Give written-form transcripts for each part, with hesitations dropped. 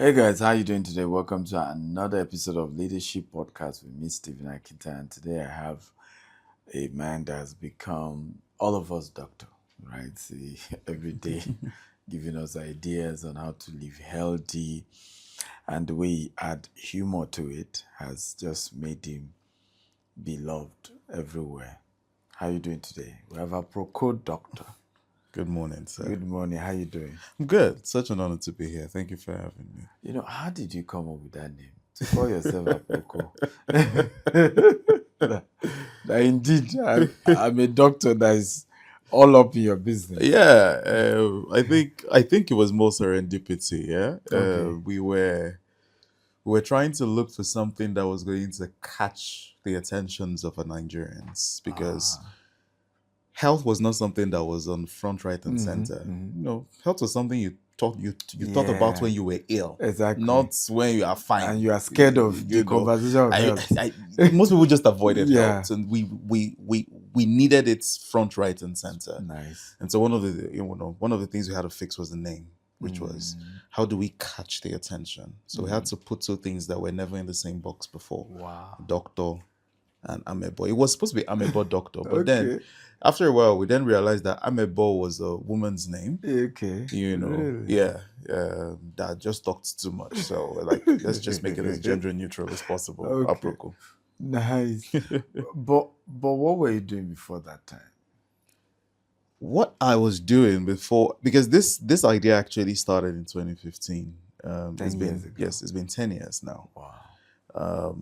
Hey guys, how you doing today? Welcome to another episode of Leadership Podcast with me, Stephen Akita. And today I have a man that has become all of us doctor, right? Every day giving us ideas on how to live healthy, and the way he add humor to it has just made him beloved everywhere. How you doing today? We have APROKO doctor. Good morning, sir. Good morning. How you doing? I'm good. Such an honor to be here. Thank you for having me. You know, how did you come up with that name? To call yourself APROKO. That indeed, I'm a doctor that is all up in your business. Yeah, I think it was more serendipity. Yeah, Okay. we were trying to look for something that was going to catch the attentions of our Nigerians because health was not something that was on front, right, and center. You know, health was something you thought about when you were ill, Exactly. not when you are fine, And you are scared of the conversation of health. Most people just avoided Yeah. health, and we needed its front, right, and center. Nice. And so one of the things we had to fix was the name, which was how do we catch the attention? So we had to put two things that were never in the same box before. Wow. Doctor and Amebo. It was supposed to be Amebo Doctor, but Okay. then after a while we then realized that Amebo was a woman's name. Okay. You know, Really? yeah, that just talked too much. So we're like, let's just make it as gender neutral as possible. Okay. APROKO. Nice. but what were you doing before that time? What I was doing before, because this idea actually started in 2015. 10 It's been years ago. yes, it's been 10 years now. Wow.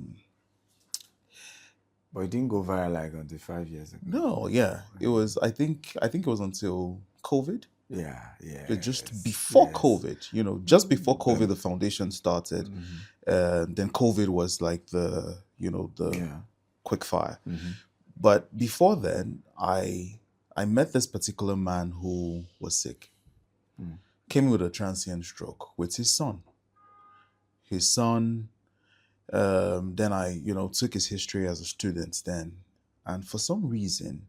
But it didn't go viral like until 5 years ago. No, yeah, it was. I think it was until COVID. Yeah. Just before COVID, just before COVID, the foundation started. Then COVID was like the quick fire. But before then, I met this particular man who was sick. Came with a transient stroke with his son. Then I, took his history as a student then. And for some reason,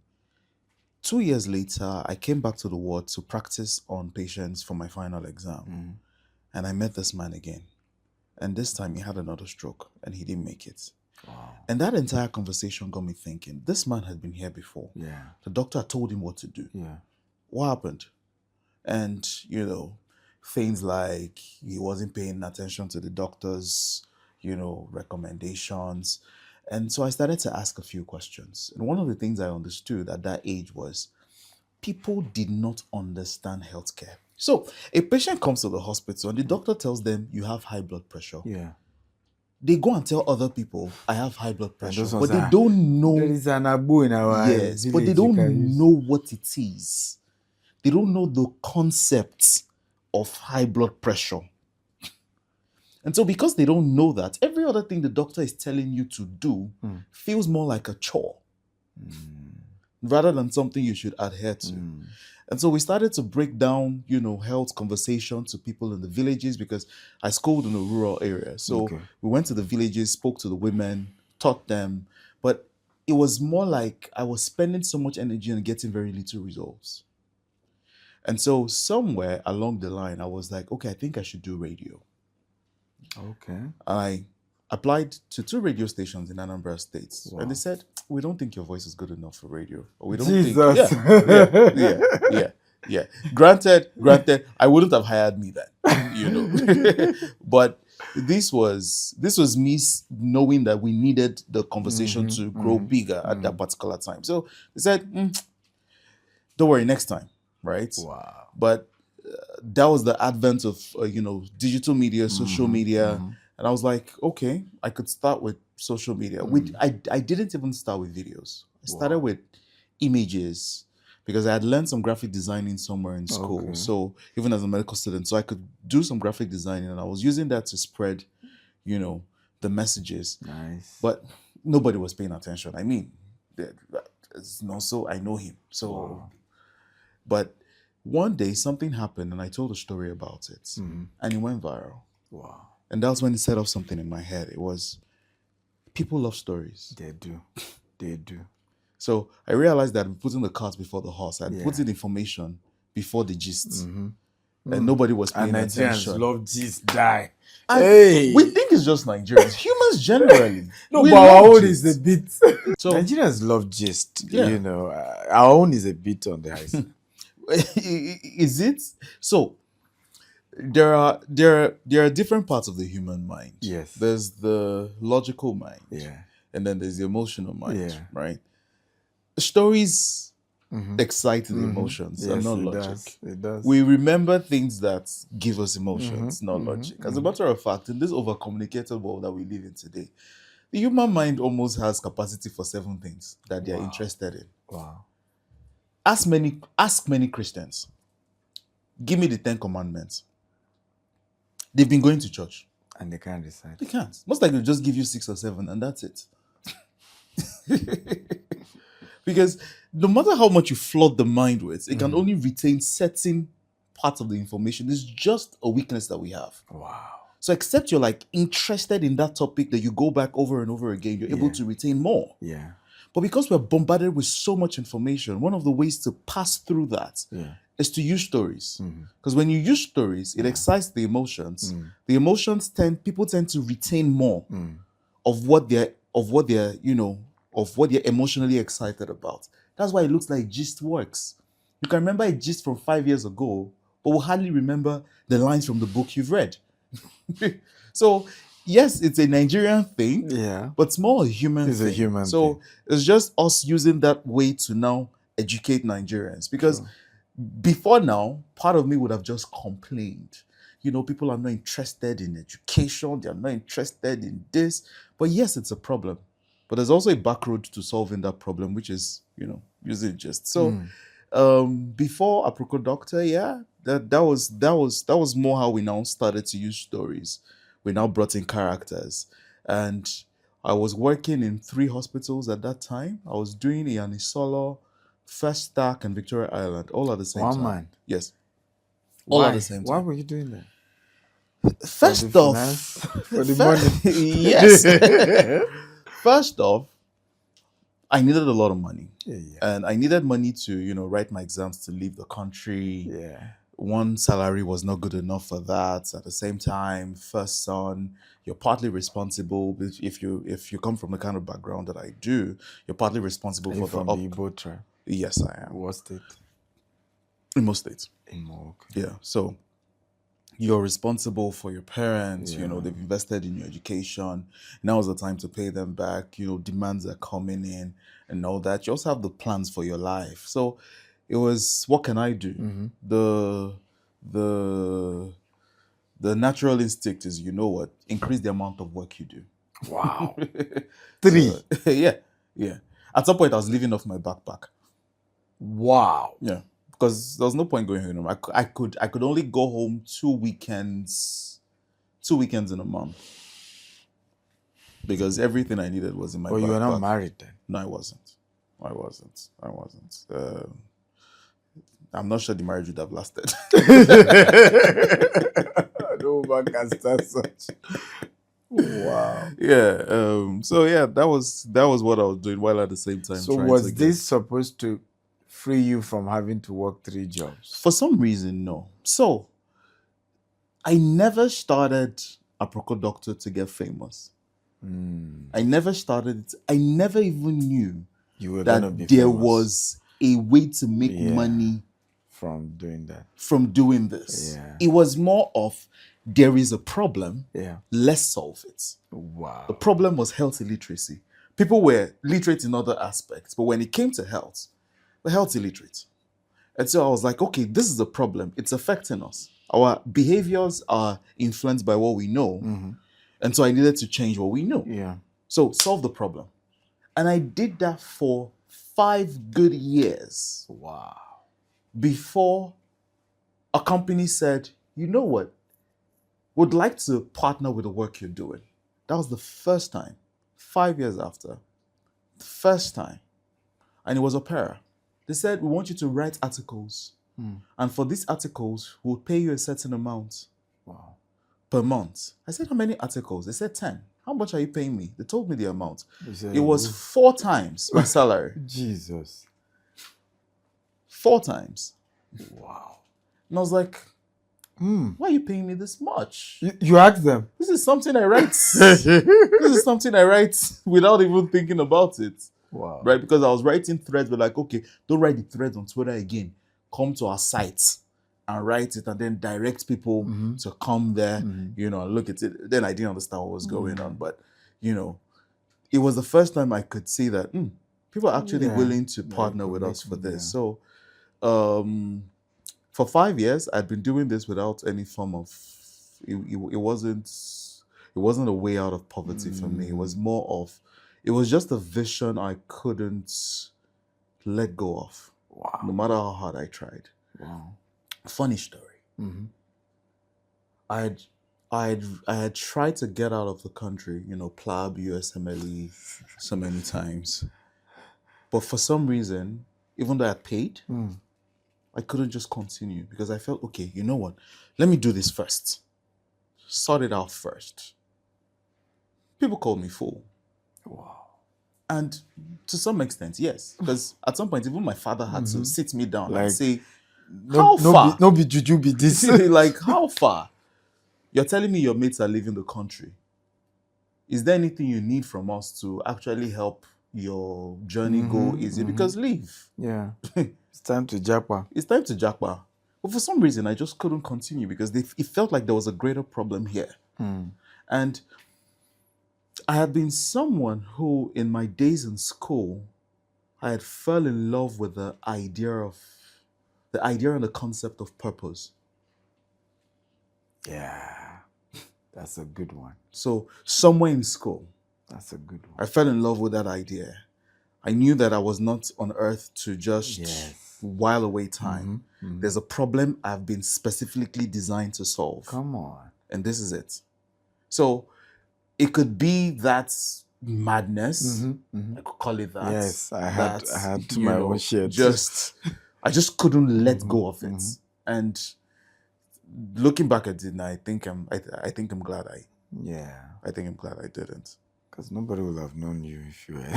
2 years later, I came back to the ward to practice on patients for my final exam. And I met this man again. And this time he had another stroke and he didn't make it. Wow. And that entire conversation got me thinking, this man had been here before. Yeah. The doctor had told him what to do. Yeah. What happened? And, things like he wasn't paying attention to the doctor's, recommendations. And so I started to ask a few questions. And one of the things I understood at that age was people did not understand healthcare. So a patient comes to the hospital and the doctor tells them you have high blood pressure. Yeah. They go and tell other people I have high blood pressure, those but ones they are- don't know. There is an abu in our Yes, but village they you don't can use. know what it is. They don't know the concepts of high blood pressure. And so because they don't know that, every other thing the doctor is telling you to do feels more like a chore rather than something you should adhere to. And so we started to break down, health conversation to people in the villages because I schooled in a rural area. So we went to the villages, spoke to the women, taught them. But it was more like I was spending so much energy on getting very little results. And so somewhere along the line, I was like, okay, I think I should do radio. Okay. I applied to 2 radio stations in Anambra State. Wow. And they said, we don't think your voice is good enough for radio. Or we don't Jesus. think... Yeah. Granted, I wouldn't have hired me then, But this was me knowing that we needed the conversation to grow bigger at that particular time. So they said, don't worry, next time, right? Wow. But that was the advent of, digital media, social media. And I was like, okay, I could start with social media. I didn't even start with videos. I started with images because I had learned some graphic designing somewhere in school. Okay. So even as a medical student, so I could do some graphic designing and I was using that to spread, the messages. Nice. But nobody was paying attention. I mean, so I know him. So, Wow. But one day something happened and I told a story about it and it went viral. Wow. And that's when it set off something in my head. It was, people love stories. They do. They do. So I realized that I'm putting the cart before the horse. I'm putting information before the gist. and nobody was And paying Nigerians attention. love gist die. And Hey. we think it's just Nigerians. Humans generally. No, we but our love own gist. is a bit. So Nigerians love gist. Yeah. You know, our own is a bit on the high side. is it? So there are different parts of the human mind. Yes. There's the logical mind. Yeah. And then there's the emotional mind. Yeah. Right? Stories excite the emotions and Yes, not it logic. does. It does. We remember things that give us emotions, not logic. As a matter of fact, in this over-communicated world that we live in today, the human mind almost has capacity for 7 things that they are interested in. Wow. Ask many Christians. Give me the 10 commandments. They've been going to church. And they can't decide. They can't. Most likely they'll just give you 6 or 7 and that's it. Because no matter how much you flood the mind with, it can only retain certain parts of the information. It's just a weakness that we have. Wow. So except you're like interested in that topic that you go back over and over again, you're able to retain more. Yeah. But because we're bombarded with so much information, one of the ways to pass through that is to use stories. Because when you use stories, it excites the emotions. The emotions people tend to retain more of what they're emotionally excited about. That's why it looks like gist works. You can remember a gist from 5 years ago, but will hardly remember the lines from the book you've read. So, yes, it's a Nigerian thing, but it's more a human thing. It's a human so thing. it's just us using that way to now educate Nigerians. Because before now, part of me would have just complained. People are not interested in education. They are not interested in this. But yes, it's a problem. But there's also a back road to solving that problem, which is, using gist. So before APROKO Doctor, that was more how we now started to use stories. We now brought in characters. And I was working in 3 hospitals at that time. I was doing Iyani-Solo, First Stack, and Victoria Island, all at the same time. One man? Yes. All at the same Why time. were you doing that? First off, for the money. Yes. First off, I needed a lot of money. And I needed money to, write my exams to leave the country. One salary was not good enough for that. At the same time, first son, you're partly responsible. If you come from the kind of background that I do, you're partly responsible for from the Igbo tribe. Yes, I am. What state? Imo State. Imo, okay. Yeah. So you're responsible for your parents. They've invested in your education. Now is the time to pay them back. Demands are coming in and all that. You also have the plans for your life. So it was, what can I do? The natural instinct is, increase the amount of work you do. Wow. 3. Yeah. At some point, I was living off my backpack. Wow. Yeah. Because there was no point going home. I could only go home 2 weekends in a month. Because everything I needed was in my backpack. You were not married then? No, I wasn't. I'm not sure the marriage would have lasted. No man can start such. Wow. Yeah. So yeah, that was what I was doing while at the same time. So was this supposed to free you from having to work 3 jobs? For some reason, no. So I never started APROKO Doctor to get famous. I never even knew that there was a way to make money from doing that. From doing this. Yeah. It was more of, there is a problem, let's solve it. Wow. The problem was health illiteracy. People were literate in other aspects, but when it came to health, we're health illiterate. And so I was like, okay, this is a problem. It's affecting us. Our behaviors are influenced by what we know. And so I needed to change what we know. Yeah. So solve the problem. And I did that for 5 good years. Wow. Before a company said, you know what? Would like to partner with the work you're doing. That was the first time. 5 years after. The first time. And it was Opera. They said, we want you to write articles. And for these articles, we'll pay you a certain amount. Wow. Per month. I said, how many articles? They said 10. How much are you paying me? They told me the amount. Said, it was 4 times my salary. Jesus. 4 times. Wow. And I was like, Why are you paying me this much? You ask them. This is something I write. This is something I write without even thinking about it. Wow. Right? Because I was writing threads, but like, okay, don't write the threads on Twitter again. Come to our site and write it and then direct people to come there, and look at it. Then I didn't understand what was going on. But, it was the first time I could see that people are actually willing to partner with us for this. So for 5 years, I'd been doing this without any form of, it wasn't a way out of poverty for me. It was more of, it was just a vision I couldn't let go of. Wow. No matter how hard I tried. Wow. Funny story. I had tried to get out of the country, PLAB, USMLE, so many times. But for some reason, even though I paid, I couldn't just continue because I felt, okay, you know what? Let me do this first. Sort it out first. People called me fool. Wow. And to some extent, yes. Because at some point, even my father had to sit me down and say, how far? No be juju be this. Like, how far? You're telling me your mates are leaving the country. Is there anything you need from us to actually help your journey go easy? Because leave. Yeah. It's time to japa. It's time to japa. But for some reason, I just couldn't continue because it felt like there was a greater problem here. And I had been someone who, in my days in school, I had fell in love with the idea and the concept of purpose. Yeah. That's a good one. So somewhere in school, that's a good one. I fell in love with that idea. I knew that I was not on earth to just while away time. There's a problem I've been specifically designed to solve. Come on. And this is it. So it could be that madness. I could call it that. Yes, I had my own share. I just couldn't let go of it. And looking back at it now, I think I'm glad I didn't. Because nobody would have known you if you were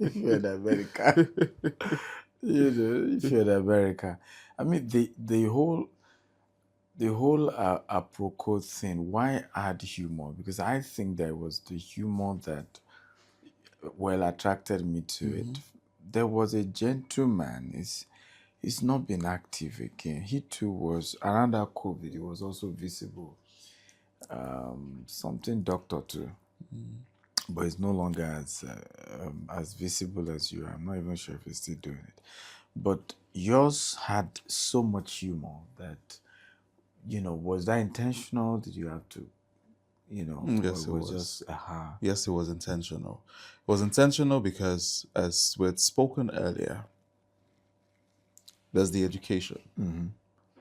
if you're in America. If you're in America. I mean, the whole APROKO thing, why add humor? Because I think that was the humor that attracted me to it. There was a gentleman, he's not been active again. He too was, around that COVID, he was also visible. Something doctor too. But he's no longer as visible as you. I'm not even sure if he's still doing it. But yours had so much humor that, was that intentional? Did you have to, Yes, it was. Just, Yes, it was intentional. It was intentional because, as we had spoken earlier, there's the education.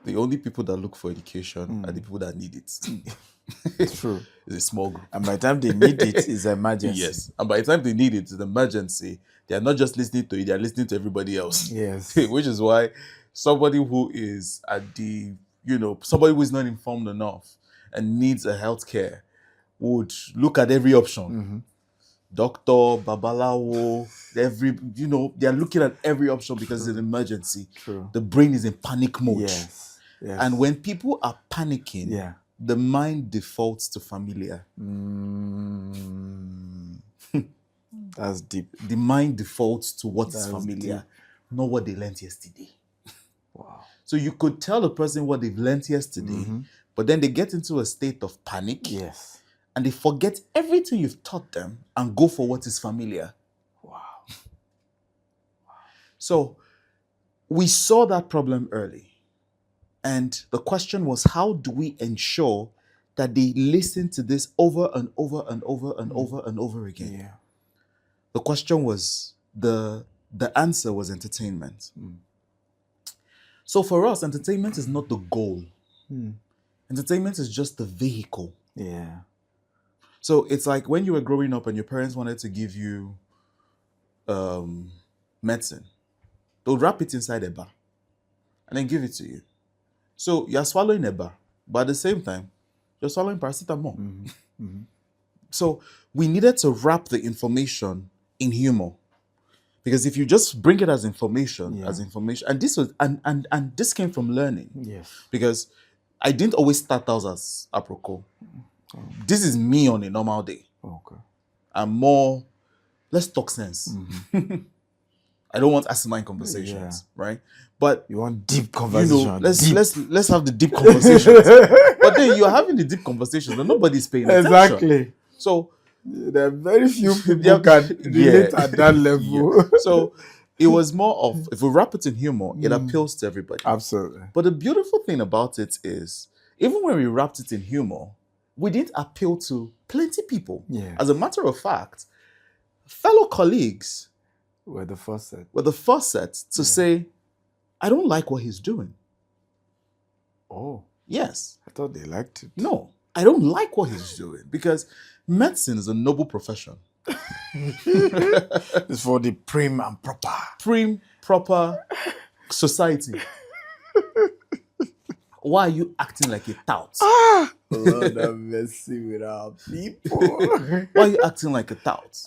The only people that look for education are the people that need it. It's true. It's a small group. And by the time they need it, it's an emergency. Yes. And by the time they need it, it's an emergency. They are not just listening to it, they are listening to everybody else. Yes. Which is why somebody who is at the, somebody who is not informed enough and needs a healthcare would look at every option. Doctor, Babalawo, they are looking at every option because it's an emergency. True. The brain is in panic mode. Yes. And when people are panicking, the mind defaults to familiar. That's deep. The mind defaults to what is familiar, not what they learned yesterday. Wow. So you could tell a person what they've learned yesterday, but then they get into a state of panic. Yes. And they forget everything you've taught them and go for what is familiar. Wow. So we saw that problem early. And the question was, how do we ensure that they listen to this over and over and over and over and over again? Yeah. The question was, the answer was entertainment. So for us, entertainment is not the goal. Entertainment is just the vehicle. Yeah. So it's like when you were growing up and your parents wanted to give you medicine. They'll wrap it inside a bar and then give it to you. So you're swallowing a bar, but at the same time, you're swallowing paracetamol. So we needed to wrap the information in humor. Because if you just bring it as information, and this was and this came from learning. Yes. Because I didn't always start out as APROKO. This is me on a normal day. Okay. I'm more, let's talk sense. I don't want asinine conversations, right? But You want deep conversation. let's have the deep conversations. But then you're having the deep conversations, but nobody's paying attention. Exactly. So there are very few people can relate at that level. So it was more of, if we wrap it in humor, it appeals to everybody. Absolutely. But the beautiful thing about it is, even when we wrapped it in humor, we didn't appeal to plenty people. Yeah. As a matter of fact, fellow colleagues were the first set to say, I don't like what he's doing. Oh. Yes. I thought they liked it. No, I don't like what he's doing, because medicine is a noble profession. It's for the prim and proper society. Why are you acting like a tout? Lord have mercy with our people. Why are you acting like a tout?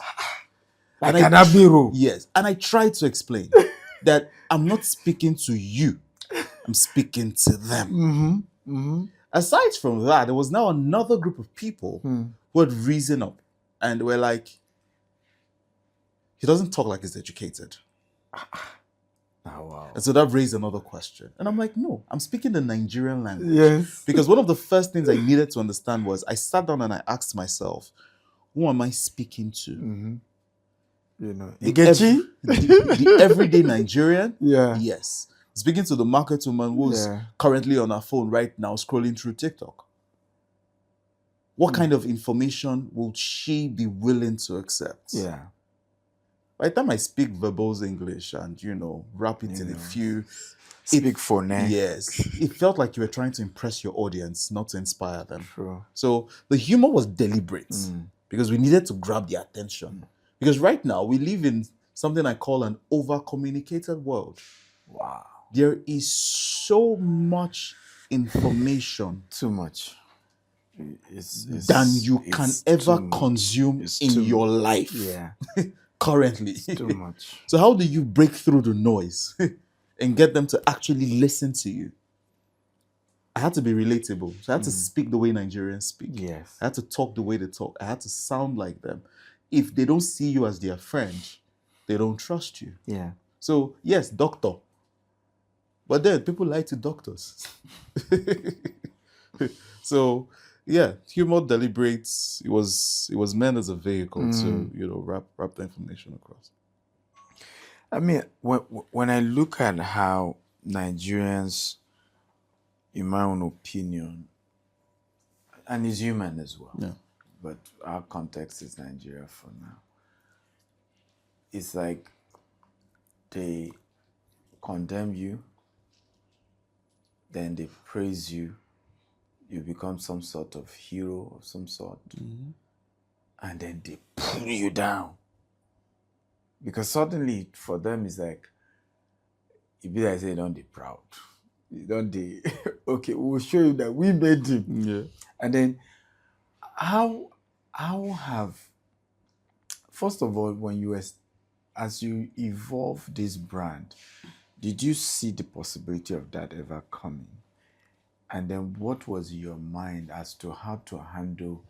Like an abiru. Yes. And I tried to explain that I'm not speaking to you. I'm speaking to them. Aside from that, there was now another group of people who had risen up and were like, he doesn't talk like he's educated. Oh, wow. And so that raised another question. And I'm like, no, I'm speaking the Nigerian language. Yes. Because one of the first things I needed to understand was, I sat down and I asked myself, who am I speaking to? You know, the everyday Nigerian? Yeah. Yes. Speaking to the market woman who's currently on her phone right now scrolling through TikTok. What kind of information will she be willing to accept? Yeah. By the time I speak verbose English and, wrap it in a few... Speak for now. Yes. It felt like you were trying to impress your audience, not to inspire them. True. So the humor was deliberate because we needed to grab their attention. Because right now we live in something I call an over-communicated world. Wow. There is so much information. Too much. Than you can ever consume in your life. Yeah. Currently. It's too much. So how do you break through the noise and get them to actually listen to you? I had to be relatable. So I had to speak the way Nigerians speak. Yes. I had to talk the way they talk. I had to sound like them. If they don't see you as their friend, they don't trust you. Yeah. So, yes, doctor. But then people lie to doctors. So, yeah, humor deliberates. It was meant as a vehicle to, wrap the information across. I mean, when I look at how Nigerians, in my own opinion, and it's human as well, but our context is Nigeria for now. It's like they condemn you, then they praise you, you become some sort of hero of some sort, and then they pull you down. Because suddenly for them it's like, it be like say, don't be proud. You don't be, okay, we'll show you that we made him. Yeah. And then how have, first of all, as you evolve this brand, did you see the possibility of that ever coming? And then what was your mind as to how to handle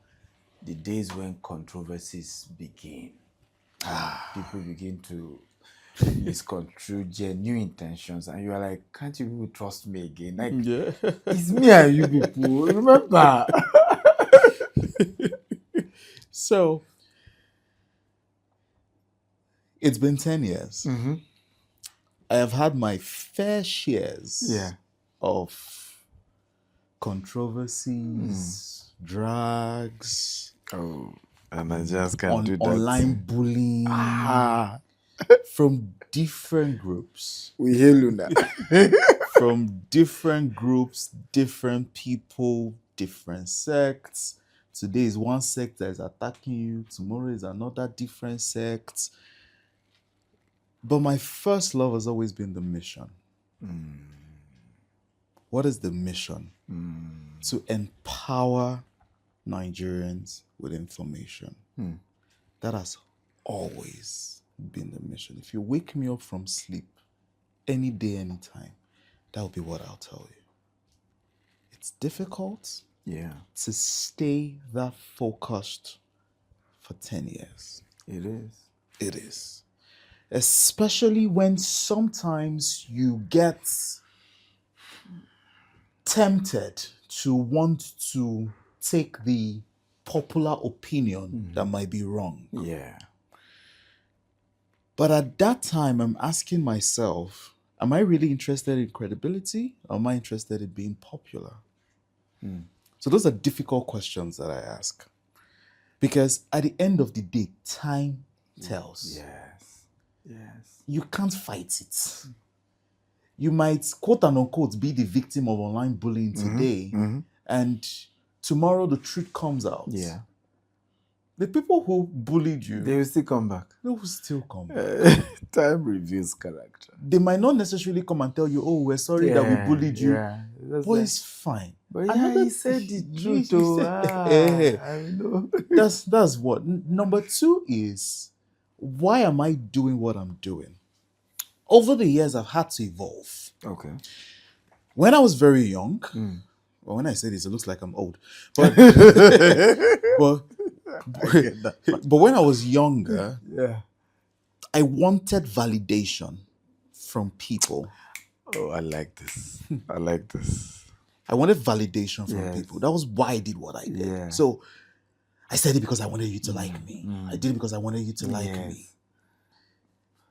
the days when controversies begin? And people begin to misconstrue genuine intentions, and you are like, can't you people trust me again? Like, it's me and you people, remember? So, it's been 10 years. I have had my fair shares of controversies, drags. Oh, and I just can't do that. Online bullying from different groups. We hear Luna. From different groups, different people, different sects. Today is one sect that is attacking you. Tomorrow is another different sect. But my first love has always been the mission. What is the mission? To empower Nigerians with information. That has always been the mission. If you wake me up from sleep, any day, anytime, that will be what I'll tell you. it's difficult Yeah. to stay that focused for 10 years. It is. It is. Especially when sometimes you get tempted to want to take the popular opinion that might be wrong. Yeah. But at that time, I'm asking myself, am I really interested in credibility or am I interested in being popular? So those are difficult questions that I ask. Because at the end of the day, time tells. Yes. Yes. You can't fight it. You might, quote and unquote, be the victim of online bullying today, and tomorrow the truth comes out. Yeah. The people who bullied you, They will still come back. they will still come back. Time reveals character. They might not necessarily come and tell you, oh, we're sorry that we bullied you. Yeah. But it's fine. But yeah, Another- he said the he truth. said- I know. That's what. Number two is, why am I doing what I'm doing? Over the years, I've had to evolve. Okay. When I was very young, well, when I say this, it looks like I'm old. But but when I was younger, Yeah. I wanted validation from people. Oh, I like this. I like this. I wanted validation from Yes. people. That was why I did what I did. Yeah. So I said it because I wanted you to like me. I did it because I wanted you to like Yes. me.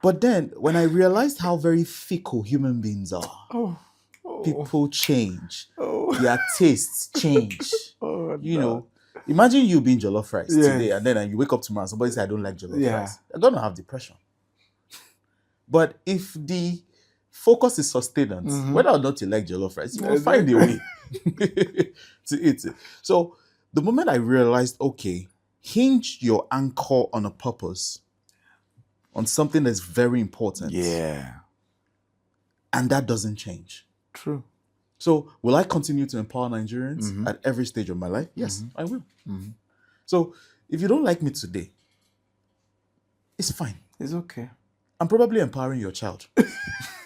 But then when I realized how very fickle human beings are, Oh. people change, Oh. their tastes change. Oh, You no. know, imagine you being jollof rice Yes. today, and then you wake up tomorrow and somebody say, I don't like jollof Yeah. rice. You're gonna have depression. But if the focus is sustenance, whether or not you like jollof rice, you will find a way to eat it. So the moment I realized, okay, hinge your anchor on a purpose, on something that's very important, Yeah. and that doesn't change. True. So will I continue to empower Nigerians at every stage of my life? Yes, I will. So if you don't like me today, it's fine. It's okay. I'm probably empowering your child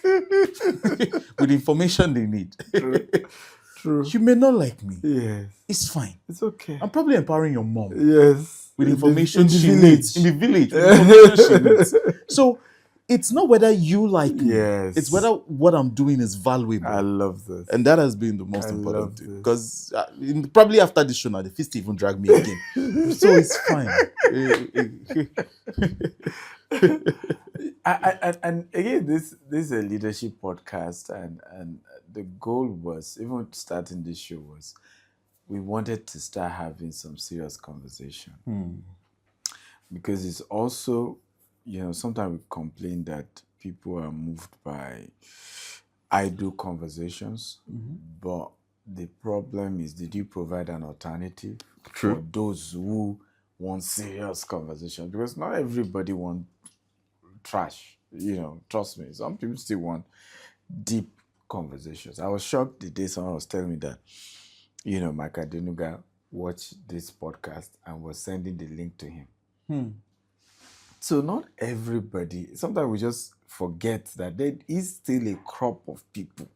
with information they need. True. You may not like me. Yes. It's fine. It's okay. I'm probably empowering your mom Yes. with In the- information in the she village. needs in the village. With information she needs. So it's not whether you like me. Yes. It's whether what I'm doing is valuable. I love this. And that has been the most I important love thing. this. Because probably after this show now, the fist even drag me again. So it's fine. And again, this is a leadership podcast, and the goal was, even starting this show, was we wanted to start having some serious conversation. Because it's also, sometimes we complain that people are moved by idle conversations, but the problem is, did you provide an alternative for those who want serious conversation? Because not everybody wants trash, trust me. Some people still want deep conversations. I was shocked the day someone was telling me that, Mike Adenuga watched this podcast and was sending the link to him. So not everybody, sometimes we just forget that there is still a crop of people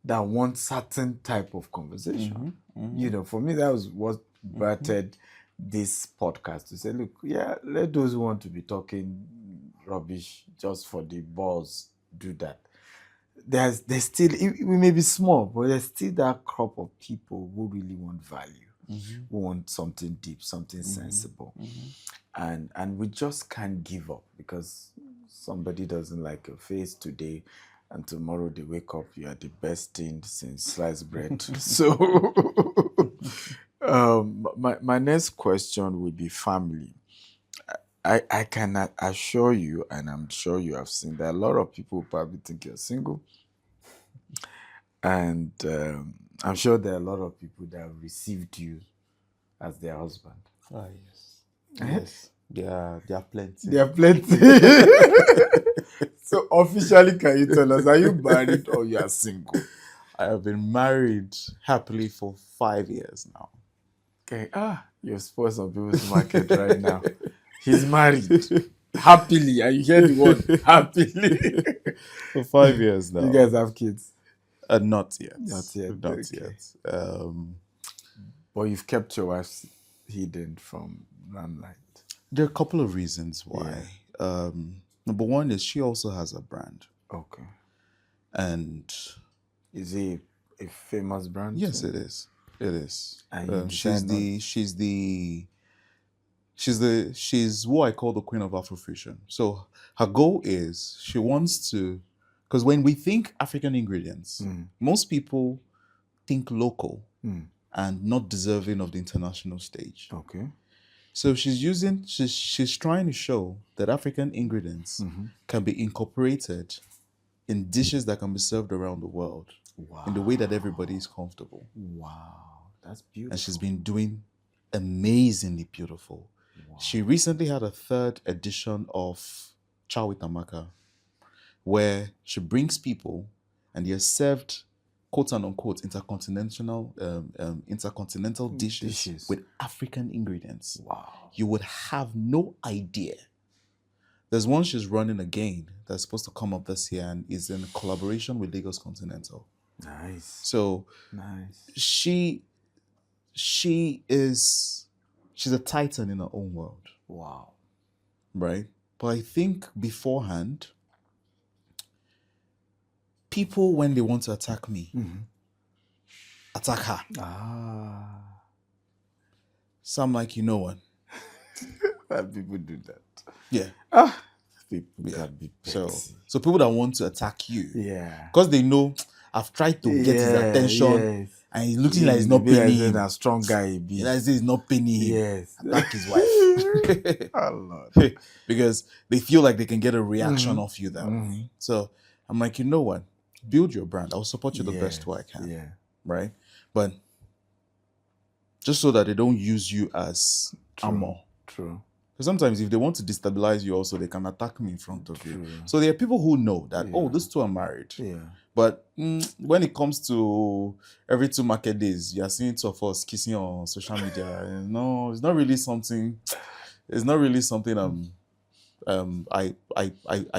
that want certain type of conversation. For me, that was what birthed this podcast, to say, look, let those who want to be talking rubbish just for the balls do that. There's still, we may be small, but there's still that crop of people who really want value, who want something deep, something sensible. And we just can't give up, because somebody doesn't like your face today, and tomorrow they wake up, you are the best thing since sliced bread. So my next question would be family. I can assure you, and I'm sure you have seen, that a lot of people probably think you're single. And I'm sure there are a lot of people that have received you as their husband. Ah, yes. Yes. There are plenty. There are plenty. So officially, can you tell us, are you married or you are single? I have been married happily for 5 years now. Okay. You've spoiled some people's market right now. He's married. Happily. And you hear the word happily. For 5 years now. You guys have kids? Not yet. Not yet. Not Okay. yet. But you've kept your wife hidden from limelight. There are a couple of reasons why. Number one is she also has a brand. Okay. And is it a famous brand? Yes, too? it is. It is. And she's what I call the queen of Afrofusion. So her goal is she wants to, because when we think African ingredients, most people think local and not deserving of the international stage. Okay. So she's trying to show that African ingredients can be incorporated in dishes that can be served around the world in the way that everybody is comfortable. Wow, that's beautiful. And she's been doing amazingly beautiful. Wow. She recently had a 3rd edition of Chow with Amaka, where she brings people and they're served quote and unquote intercontinental dishes with African ingredients. Wow. You would have no idea. There's one she's running again that's supposed to come up this year and is in collaboration with Lagos Continental. Nice. So nice. She's a titan in her own world. Wow. Right? But I think beforehand, people, when they want to attack me, attack her. So I'm like, you know what? People do that. Yeah. People can be petty. So people that want to attack you, because they know I've tried to get his attention, and he's looking like he's not paying him. A strong guy he be. He's not paying him. Yes. Attack his wife. Oh Lord. Because they feel like they can get a reaction off you that way. So I'm like, you know what? Build your brand. I'll support you the best way I can. Yeah. Right? But just so that they don't use you as armor. True. Because sometimes if they want to destabilize you also, they can attack me in front of you. True. So there are people who know that, these two are married. Yeah. But when it comes to every 2 market days, you are seeing 2 of us kissing on social media. No, it's not really something. It's not really something I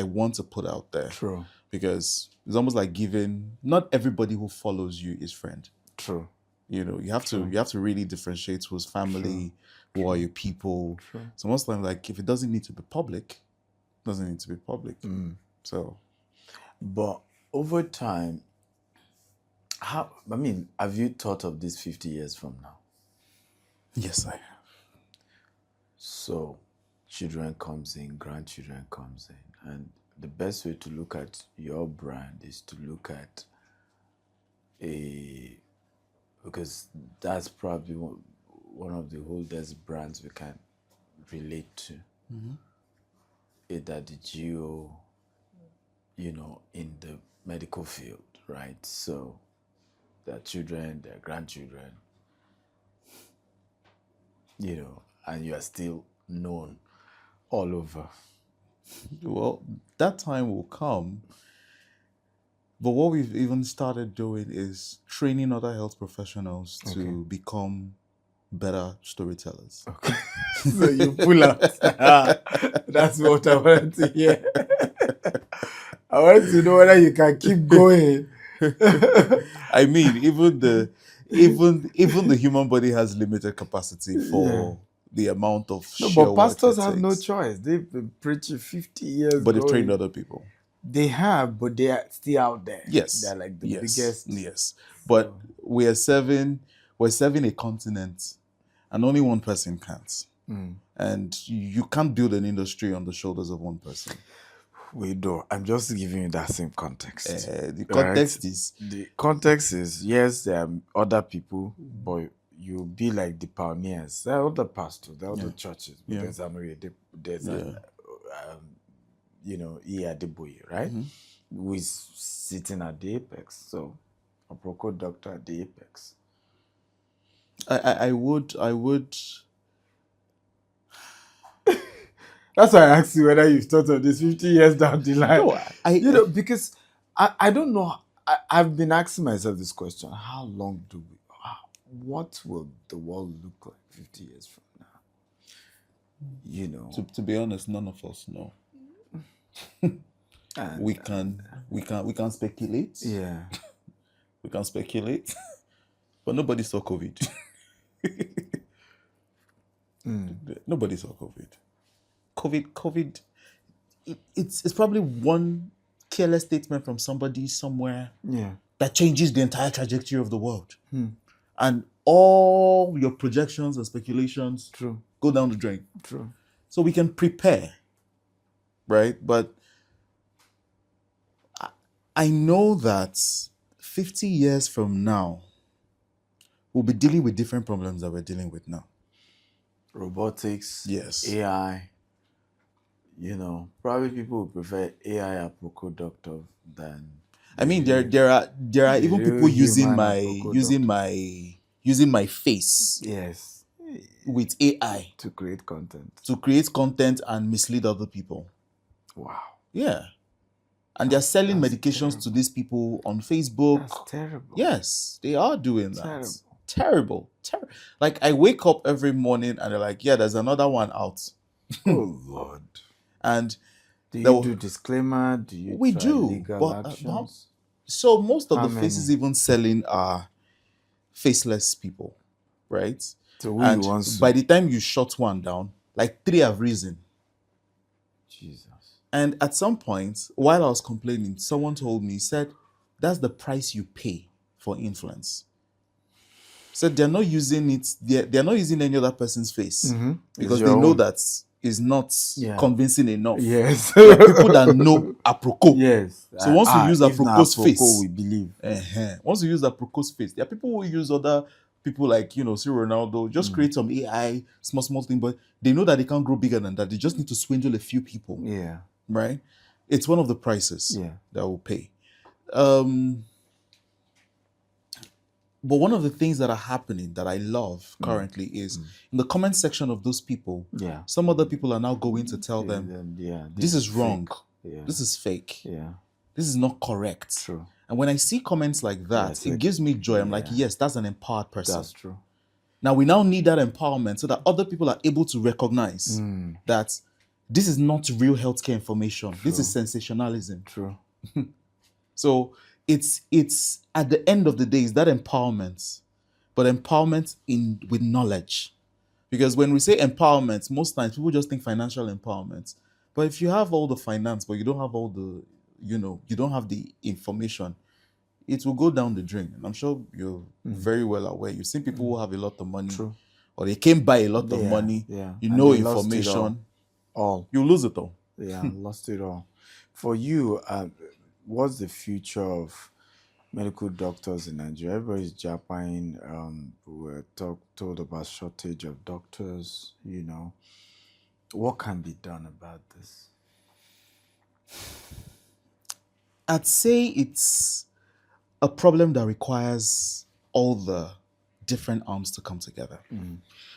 want to put out there. True. Because it's almost like giving. Not everybody who follows you is friend. True. You know, you have to really differentiate who's family, who are your people. True. So most times, like, if it doesn't need to be public, it doesn't need to be public. So, but over time, have you thought of this 50 years from now? Yes, I have. So, children comes in, grandchildren comes in, and the best way to look at your brand is to look at because that's probably one of the oldest brands we can relate to. Either the GO, in the medical field, right? So their children, their grandchildren, and you are still known all over. Well, that time will come. But what we've even started doing is training other health professionals to become better storytellers. Okay. So you pull out. That's what I wanted to hear. I wanted to know whether you can keep going. I mean, even the human body has limited capacity for the amount of but pastors have no choice. They've been preaching 50 years. But they've trained other people. They have, but they are still out there. Yes. They're like the biggest. Yes. But we're serving a continent and only one person counts. And you can't build an industry on the shoulders of one person. We do. I'm just giving you that same context. The context is yes, there are other people, but you'll be like the pioneers. There are other pastors, there are other churches. There's Adeboye, right? Who is sitting at the apex. So, APROKO doctor at the apex. I would. That's why I asked you whether you've thought of this 50 years down the line. No, because I don't know. I've been asking myself this question. How long what will the world look like 50 years from now? To be honest, none of us know. We can speculate. Yeah. We can speculate, but nobody saw COVID. Nobody saw COVID. COVID. It's probably one careless statement from somebody somewhere Yeah. that changes the entire trajectory of the world. And all your projections and speculations True. go down the drain. True. So we can prepare, right? But I know that 50 years from now, we'll be dealing with different problems that we're dealing with now. Robotics. Yes. AI. Probably people would prefer AI APROKO doctor than. I mean, there are even real people using human my APROKO using doctor. using my face Yes. with AI To create content. to create content and mislead other people. Wow. Yeah. And they're selling That's medications terrible. to these people on Facebook. That's terrible. Yes, they are doing that. Terrible. Terrible. Like, I wake up every morning and they're like, yeah, there's another one out. Oh Lord. And Do there you wa- do disclaimer? Do you we try do, legal but actions? so most of How the faces many? even selling are faceless people, right? So who And you want to? by the time you shut one down, like 3 have risen. Jesus. And at some point, while I was complaining, someone told me, said, that's the price you pay for influence. Said they're not using it, they're not using any other person's face because they know that is not convincing enough. Yes. There are people that know APROKO. Yes. So once you use if not APROKO's APROKO, face, we believe. once you use APROKO's face, there are people who use other people like, Cyril Ronaldo, just create some AI, small thing, but they know that they can't grow bigger than that. They just need to swindle a few people. Yeah. Right? It's one of the prices that we'll pay. But one of the things that are happening that I love currently is in the comment section of those people, some other people are now going to tell them, this is wrong. Yeah. This is fake. Yeah. This is not correct. True. And when I see comments like that, it gives me joy. I'm like, yes, that's an empowered person. That's true. Now we now need that empowerment so that other people are able to recognize that this is not real healthcare information. True. This is sensationalism. True. So it's at the end of the day, it's that empowerment, but empowerment with knowledge. Because when we say empowerment, most times people just think financial empowerment. But if you have all the finance, but you don't have all the, you don't have the information, it will go down the drain. And I'm sure you're very well aware. You've seen people who have a lot of money, or they came by a lot of money, information, you lose it all. Yeah, lost it all. For you, what's the future of medical doctors in Nigeria? Everybody's japping. We were told about shortage of doctors. What can be done about this? I'd say it's a problem that requires all the different arms to come together.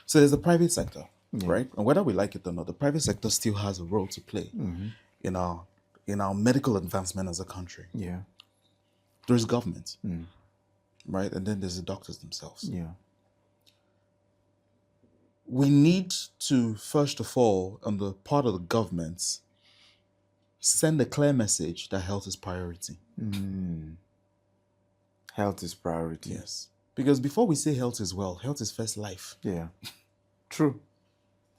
So there's the private sector, right? And whether we like it or not, the private sector still has a role to play in our medical advancement as a country. Yeah. There's government, right? And then there's the doctors themselves. Yeah. We need to, first of all, on the part of the government, send a clear message that health is priority. Health is priority. Yes. Because before we say health is wealth, health is first life. Yeah. True.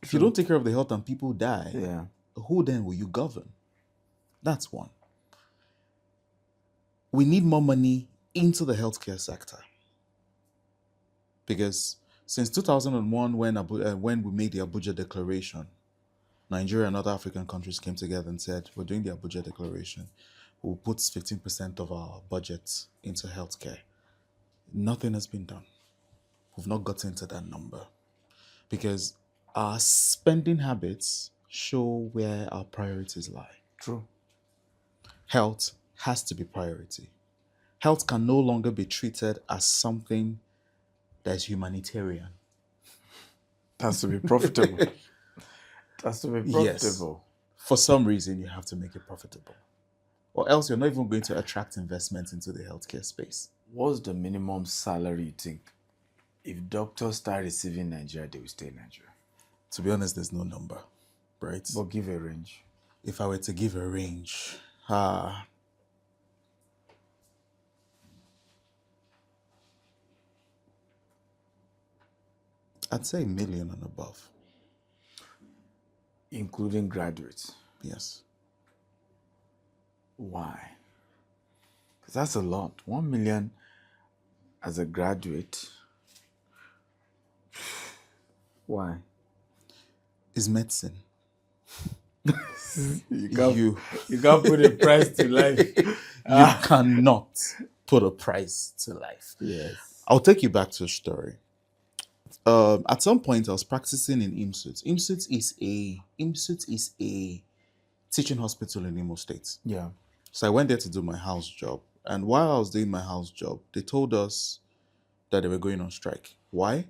If you don't take care of the health and people die, who then will you govern? That's one. We need more money into the healthcare sector. Because since 2001, when we made the Abuja Declaration, Nigeria and other African countries came together and said, we're doing the Abuja Declaration. We'll put 15% of our budget into healthcare. Nothing has been done. We've not gotten to that number. Because our spending habits show where our priorities lie. True. Health has to be priority. Health can no longer be treated as something that's humanitarian. It has to be profitable. It has to be profitable. Yes. For some reason, you have to make it profitable. Or else you're not even going to attract investment into the healthcare space. What's the minimum salary you think? If doctors start receiving Nigeria, they will stay in Nigeria? To be honest, there's no number, right? But give a range. If I were to give a range, I'd say 1 million and above. Including graduates. Yes. Why? Because that's a lot. 1 million as a graduate. Why? It's medicine. You can't put a price to life. You cannot put a price to life. Yes. I'll take you back to a story. At some point, I was practicing in IMSUT. IMSUT is a teaching hospital in Imo State. Yeah. So I went there to do my house job. And while I was doing my house job, they told us that they were going on strike. Why?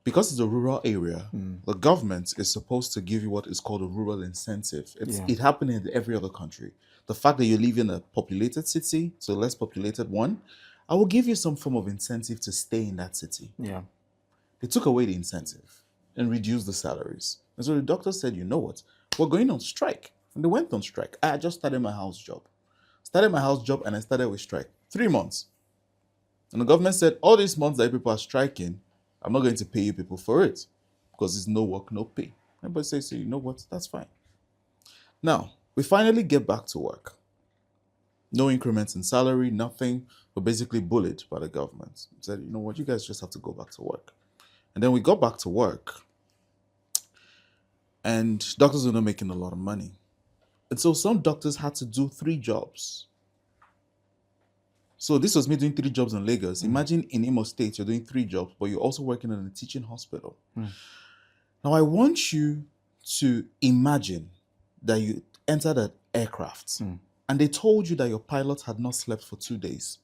Because it's a rural area, the government is supposed to give you what is called a rural incentive. It happened in every other country. The fact that you live in a populated city, so a less populated one, I will give you some form of incentive to stay in that city. Yeah. They took away the incentive and reduced the salaries. And so the doctor said, you know what, we're going on strike. And they went on strike. I just started my house job. And I started with strike. 3 months. And the government said, all these months that people are striking, I'm not going to pay you people for it because it's no work, no pay. Everybody says, so you know what, that's fine. Now, we finally get back to work. No increments in salary, nothing. We're basically bullied by the government. Said, you know what, you guys just have to go back to work. And then we got back to work and doctors were not making a lot of money. And so some doctors had to do 3 jobs. So this was me doing 3 jobs in Lagos. Imagine in Imo State, you're doing 3 jobs, but you're also working in a teaching hospital. Now, I want you to imagine that you entered an aircraft and they told you that your pilot had not slept for 2 days.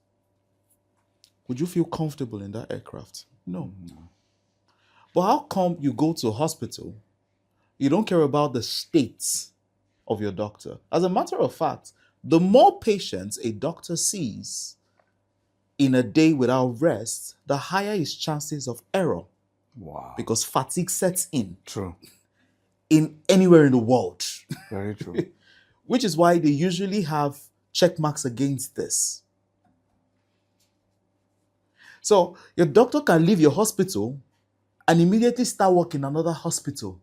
Would you feel comfortable in that aircraft? No. But how come you go to a hospital, you don't care about the state of your doctor? As a matter of fact, the more patients a doctor sees in a day without rest, the higher his chances of error. Wow. Because fatigue sets in. True. In anywhere in the world. Very true. Which is why they usually have check marks against this. So your doctor can leave your hospital and immediately start working in another hospital.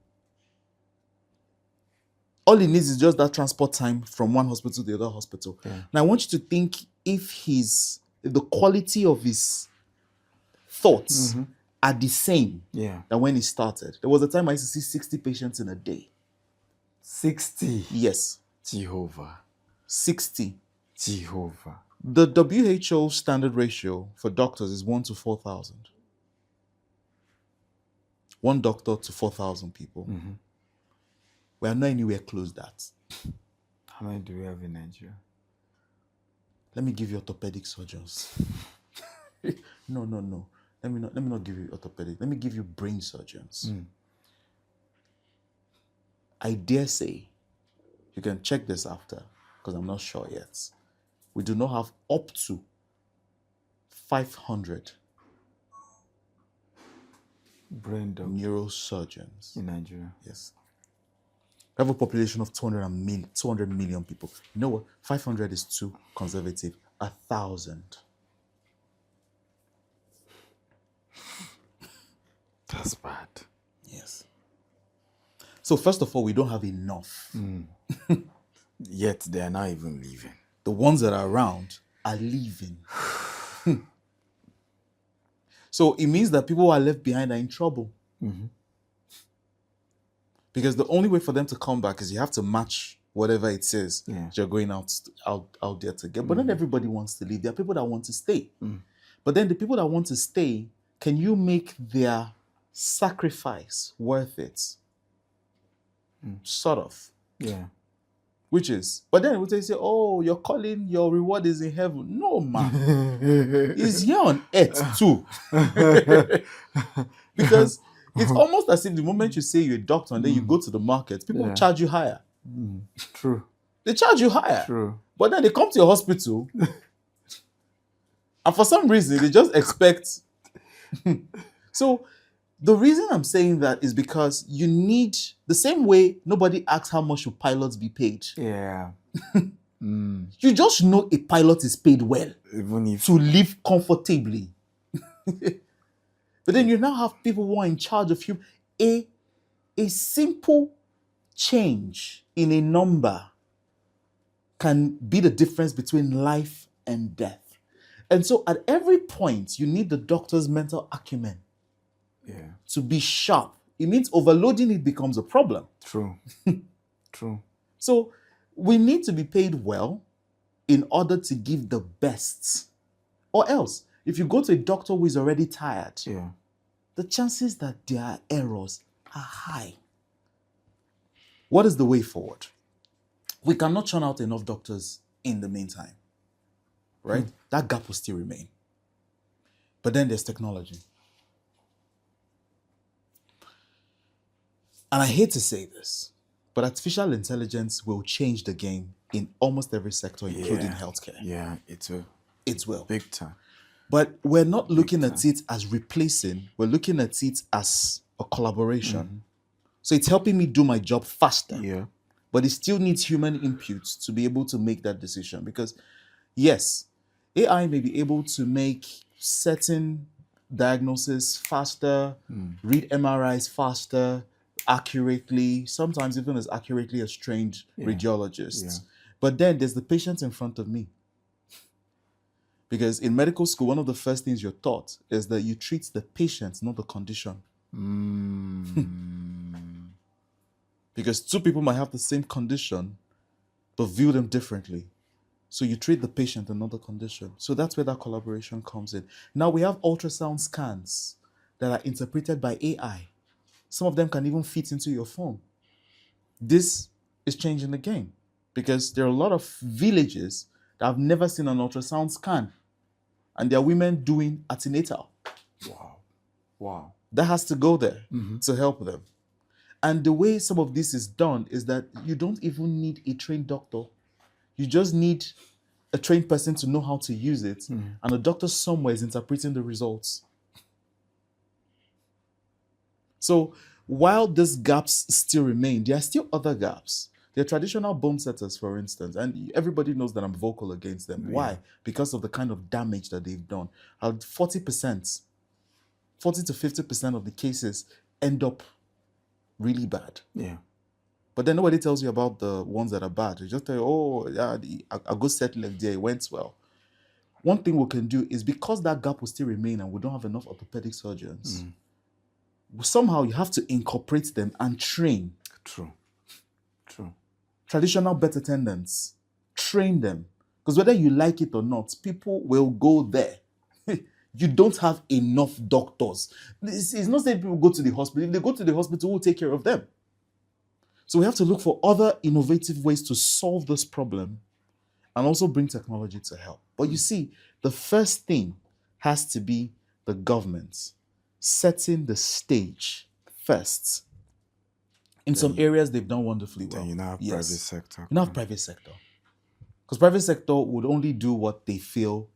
All he needs is just that transport time from one hospital to the other hospital. Yeah. And I want you to think if the quality of his thoughts are the same than when he started. There was a time I used to see 60 patients in a day. 60. Yes. Jehovah. 60. Jehovah. The WHO standard ratio for doctors is 1 to 4,000. 1 doctor to 4,000 people. We are not anywhere close to that. How many do we have in Nigeria? Let me give you orthopedic surgeons. No. Let me not give you orthopedic. Let me give you brain surgeons. I dare say, you can check this after, because I'm not sure yet. We do not have up to 500 brain doctors neurosurgeons in Nigeria. Yes. We have a population of 200 million people. You know what? 500 is too conservative. 1,000. That's bad. Yes. So first of all, we don't have enough. Yet they are not even leaving. The ones that are around are leaving. So it means that people who are left behind are in trouble. Because the only way for them to come back is you have to match whatever it says you're going out there to get. But not everybody wants to leave. There are people that want to stay. But then the people that want to stay, can you make their sacrifice worth it? Sort of. Yeah. Which is, but then they say, oh, your calling, your reward is in heaven. No, man. It's here on earth too. Because it's almost as if the moment you say you're a doctor and then you go to the market, people charge you higher. True. They charge you higher. True. But then they come to your hospital and for some reason they just expect. So the reason I'm saying that is because you need, the same way nobody asks how much should pilots be paid. Yeah. You just know a pilot is paid well Even if to live comfortably. But then you now have people who are in charge of you. A simple change in a number can be the difference between life and death. And so at every point, you need the doctor's mental acumen Yeah. to be sharp. It means overloading it becomes a problem. True. True. So we need to be paid well in order to give the best. Or else, if you go to a doctor who is already tired, Yeah. the chances that there are errors are high. What is the way forward? We cannot churn out enough doctors in the meantime, right? That gap will still remain. But then there's technology. And I hate to say this, but artificial intelligence will change the game in almost every sector, including healthcare. Yeah, it will. It will. Big time. But we're not looking at it as replacing, we're looking at it as a collaboration. So it's helping me do my job faster. Yeah. But it still needs human input to be able to make that decision. Because, yes, AI may be able to make certain diagnoses faster, read MRIs faster, accurately, sometimes even as accurately as trained radiologists. Yeah. But then there's the patient in front of me. Because in medical school, one of the first things you're taught is that you treat the patient, not the condition. Because two people might have the same condition, but view them differently. So you treat the patient and not the condition. So that's where that collaboration comes in. Now we have ultrasound scans that are interpreted by AI. Some of them can even fit into your phone. This is changing the game because there are a lot of villages that have never seen an ultrasound scan, and there are women doing antenatal. Wow. That has to go there to help them. And the way some of this is done is that you don't even need a trained doctor. You just need a trained person to know how to use it, and a doctor somewhere is interpreting the results. So while these gaps still remain, there are still other gaps. There are traditional bone setters, for instance, and everybody knows that I'm vocal against them. Why? Because of the kind of damage that they've done. 40% to 50% of the cases end up really bad. Yeah. But then nobody tells you about the ones that are bad. They just tell you, oh, yeah, a good set leg there, it went well. One thing we can do is, because that gap will still remain and we don't have enough orthopedic surgeons, somehow you have to incorporate them and train. True. Traditional birth attendants, train them. Because whether you like it or not, people will go there. You don't have enough doctors. It's not that people go to the hospital. If they go to the hospital, we'll take care of them. So we have to look for other innovative ways to solve this problem and also bring technology to help. But you see, the first thing has to be the government setting the stage first. In some areas, they've done wonderfully well. Then you now have private sector. You now have private sector. Because private sector would only do what they feel.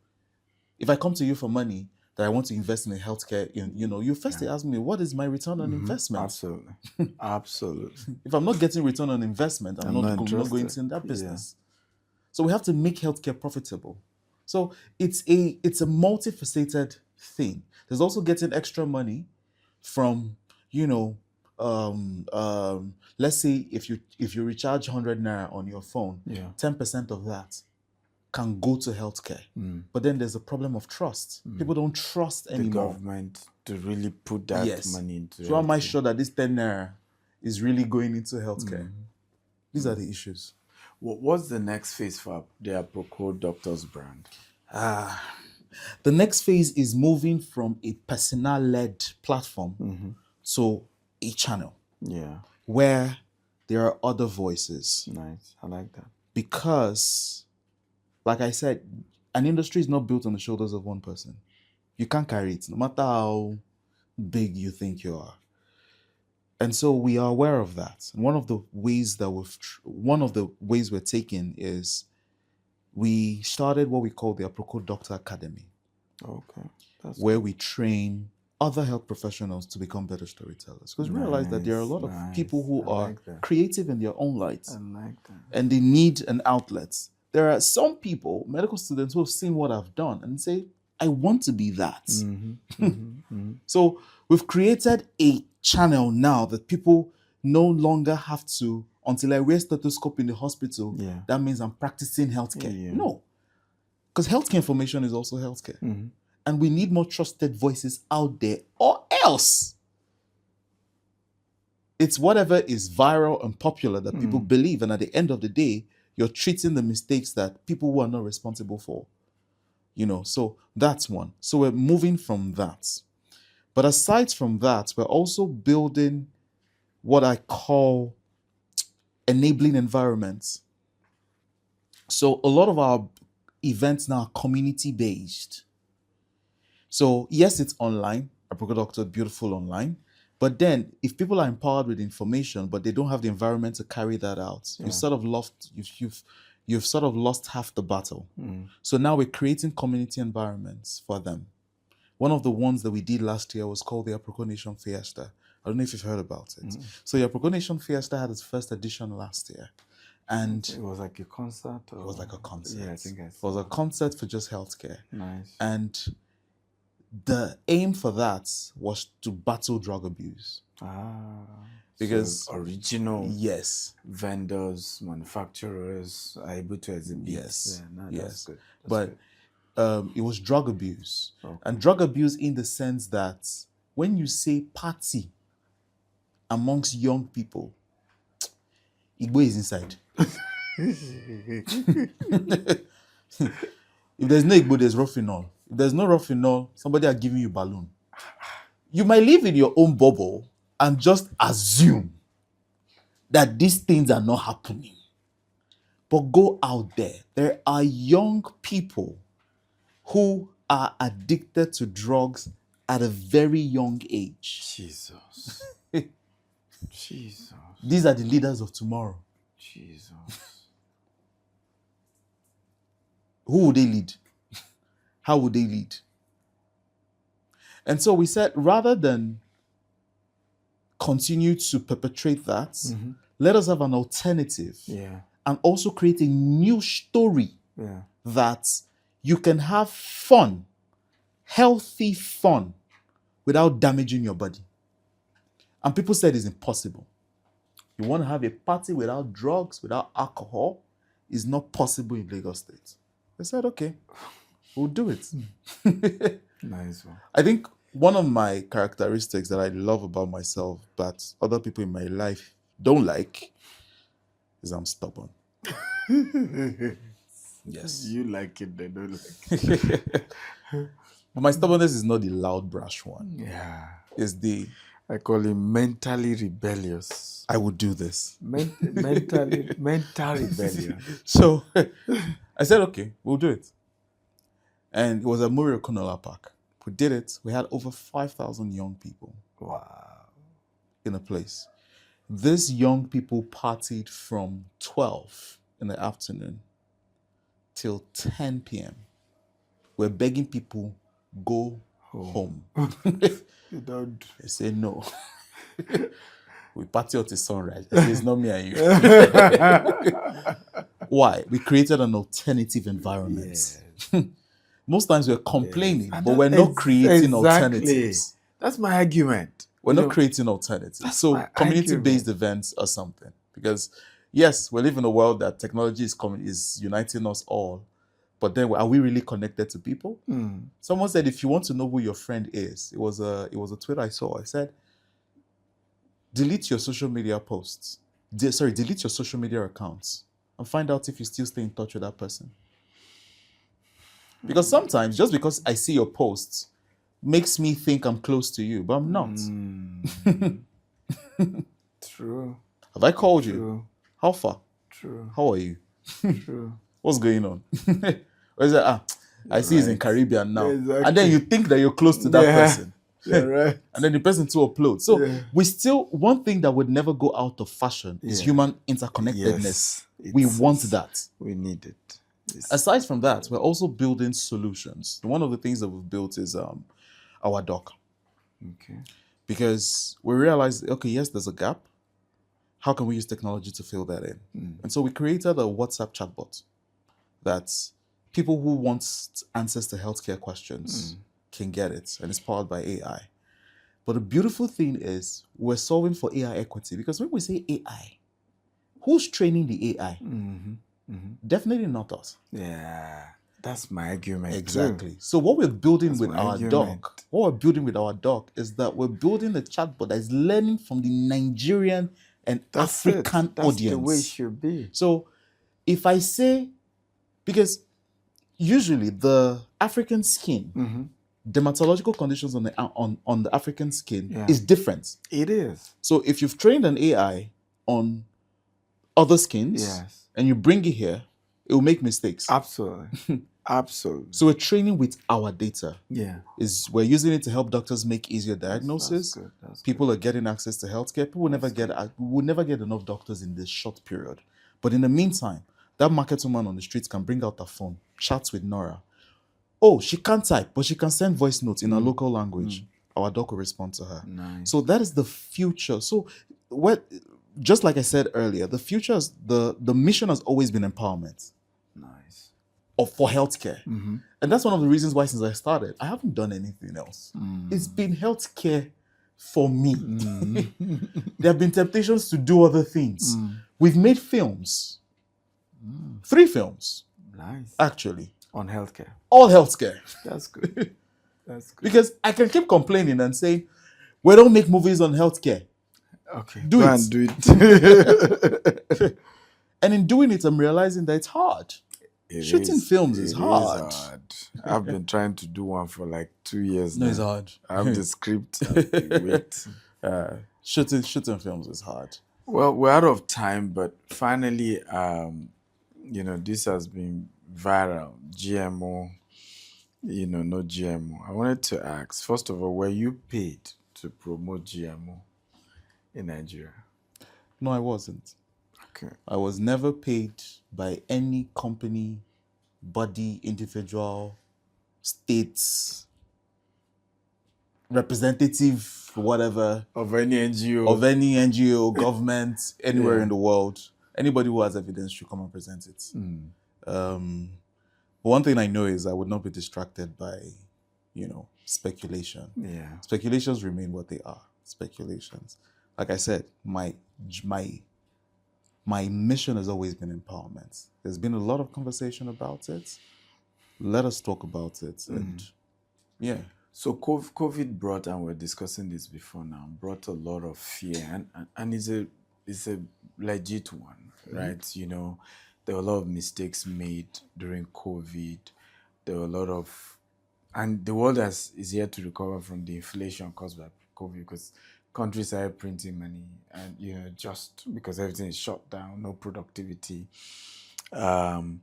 If I come to you for money that I want to invest in a healthcare, you first ask me, what is my return on investment? Absolutely. Absolutely. If I'm not getting return on investment, I'm not going into that business. So we have to make healthcare profitable. So it's a multifaceted thing. There's also getting extra money from, let's say if you recharge 100 naira on your phone, 10% of that can go to healthcare. But then there's a problem of trust. People don't trust anymore. The government to really put that money into So am I sure that this 10 naira is really going into healthcare? These are the issues. What's the next phase for the APROKO Doctors brand? The next phase is moving from a personnel-led platform to a channel. Yeah. Where there are other voices. Nice. I like that. Because, like I said, an industry is not built on the shoulders of one person. You can't carry it, no matter how big you think you are. And so we are aware of that. And one of the ways we're taking is we started what we call the APROKO Doctor Academy. Okay. Where we train other health professionals to become better storytellers. Because we realize that there are a lot of people who are creative in their own light. I like that. And they need an outlet. There are some people, medical students, who have seen what I've done and say, I want to be that. Mm-hmm. So we've created a channel now that people no longer have to, until I wear stethoscope in the hospital, Yeah. that means I'm practicing healthcare. Yeah. No, because healthcare information is also healthcare. Mm-hmm. And we need more trusted voices out there, or else it's whatever is viral and popular that people believe. And at the end of the day, you're treating the mistakes that people who are not responsible for. So that's one. So we're moving from that. But aside from that, we're also building what I call enabling environments. So a lot of our events now are community based. So yes, it's online. APROKO Doctor, beautiful online. But then, if people are empowered with information, but they don't have the environment to carry that out, you've sort of lost. You've sort of lost half the battle. So now we're creating community environments for them. One of the ones that we did last year was called the APROKO Nation Fiesta. I don't know if you've heard about it. So the APROKO Nation Fiesta had its first edition last year. And it was like a concert? Or? It was like a concert. Yeah, I think it was a concert for just healthcare. Nice. And the aim for that was to battle drug abuse. Because so original yes, vendors, manufacturers are able to exhibit. Yes, that's good. But it was drug abuse. Okay. And drug abuse in the sense that when you say party amongst young people, Igbo is inside. If there's no Igbo, there's Rofinol. If there's no Rofinol, somebody are giving you balloon. You might live in your own bubble and just assume that these things are not happening. But go out there. There are young people who are addicted to drugs at a very young age. Jesus. Jesus. These are the leaders of tomorrow. Jesus. Who would they lead? How would they lead? And so we said, rather than continue to perpetrate that, let us have an alternative. Yeah. And also create a new story. Yeah. That you can have fun, healthy fun, without damaging your body. And people said it's impossible. You want to have a party without drugs, without alcohol, is not possible in Lagos State. I said, okay, we'll do it. Nice one. I think one of my characteristics that I love about myself, but other people in my life don't like, is I'm stubborn. Yes. You like it, they don't like it. But my stubbornness is not the loud, brash one. Yeah. It's the... I call it mentally rebellious. I would do this. Mental rebellion. So I said, okay, we'll do it. And it was at Muriel Konola Park. We did it. We had over 5,000 young people. Wow. In a place. These young people partied from 12 in the afternoon till 10 p.m. We're begging people, go home. You don't. They say no. We party until sunrise. I say, it's not me and you. Why? We created an alternative environment. Yes. Most times we're complaining, but we're not creating alternatives. That's my argument. We're not creating alternatives. So community-based events are something. Because yes, we live in a world that technology is uniting us all. But then are we really connected to people? Someone said, if you want to know who your friend is, it was a tweet I saw. I said, delete your social media posts. Delete your social media accounts and find out if you still stay in touch with that person. Because sometimes, just because I see your posts makes me think I'm close to you, but I'm not. True. Have I called you? True. How far? True. How are you? True. What's going on? Or is that, I see he's in Caribbean now. Exactly. And then you think that you're close to that person. Yeah, right. And then the person too uploads. So we still, one thing that would never go out of fashion is human interconnectedness. Yes, we want that. We need it. Aside from that, we're also building solutions. One of the things that we've built is our doc. Okay. Because we realized, okay, yes, there's a gap. How can we use technology to fill that in? And so we created a WhatsApp chatbot that people who want answers to healthcare questions can get it, and it's powered by AI. But the beautiful thing is we're solving for AI equity, because when we say AI, who's training the AI? Definitely not us. Yeah, that's my argument. Exactly. Too. So what we're building That's with my our argument. doc, is that we're building a chatbot that is learning from the Nigerian and That's African it. That's audience. the way it should be. So if I say, because usually the African skin, dermatological conditions on the African skin is different. It is. So if you've trained an AI on other skins and you bring it here, it will make mistakes. Absolutely. Absolutely. So we're training with our data. Yeah. We're using it to help doctors make easier diagnosis. That's good. That's People are getting access to healthcare. People will never get enough doctors in this short period. But in the meantime, that market woman on the streets can bring out her phone, chat with Nora. Oh, she can't type, but she can send voice notes in her local language. Our doc will respond to her. Nice. So that is the future. So just like I said earlier, the future is the mission has always been empowerment. Nice. For healthcare. And that's one of the reasons why since I started, I haven't done anything else. It's been healthcare for me. There have been temptations to do other things. We've made films. 3 films. Nice. Actually. On healthcare. All healthcare. That's good. That's good. Because I can keep complaining and saying, we don't make movies on healthcare. Okay. Do Go it. and do it. And in doing it, I'm realizing that it's hard. Shooting films is hard. I've been trying to do one for like 2 years now. No, it's hard. I have the script. Wait. Shooting films is hard. Well, we're out of time, but finally, this has been viral. GMO, no GMO. I wanted to ask, first of all, were you paid to promote GMO in Nigeria? No, I wasn't. Okay. I was never paid by any company, body, individual, states, representative, whatever. Of any NGO. Government, anywhere in the world. Anybody who has evidence should come and present it. One thing I know is I would not be distracted by, speculation. Yeah. Speculations remain what they are. Speculations. Like I said, my mission has always been empowerment. There's been a lot of conversation about it. Let us talk about it. And yeah. So COVID brought, and we're discussing this before now, brought a lot of fear, and it's a legit one, right? There were a lot of mistakes made during COVID. There were a lot of, and the world is yet to recover from the inflation caused by COVID, because countries are printing money, and just because everything is shut down, no productivity, and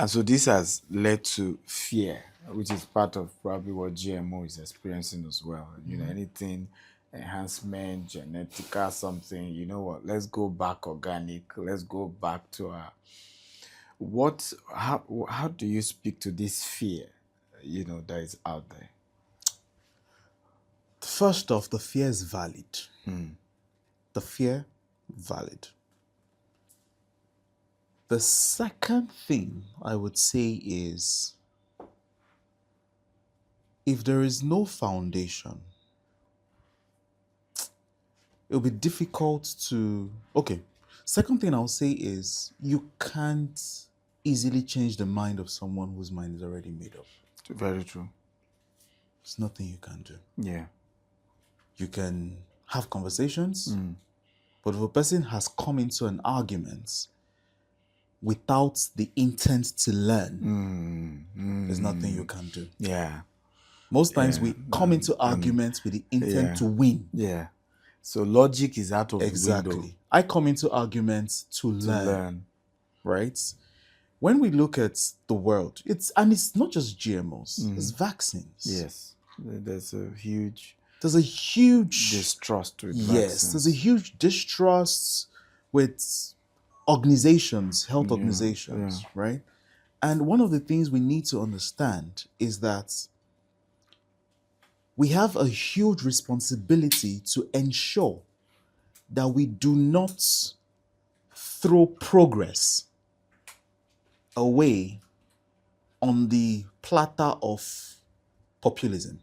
so this has led to fear, which is part of probably what GMO is experiencing as well. Anything enhancement, genetica, something. You know what? Let's go back organic. Let's go back to our. How do you speak to this fear, that is out there? First off, the fear is valid. The fear, valid. The second thing I would say is, if there is no foundation, it'll be difficult to... Okay. Second thing I'll say is, you can't easily change the mind of someone whose mind is already made up. Very true. There's nothing you can do. Yeah. You can have conversations, but if a person has come into an argument without the intent to learn, there's nothing you can do. Yeah. Most times we come into arguments with the intent to win. Yeah. So logic is out of the window. I come into arguments to learn. Right? When we look at the world, it's not just GMOs, it's vaccines. Yes. There's a huge distrust with vaccines. Yes, there's a huge distrust with organizations, health organizations, right? And one of the things we need to understand is that we have a huge responsibility to ensure that we do not throw progress away on the platter of populism.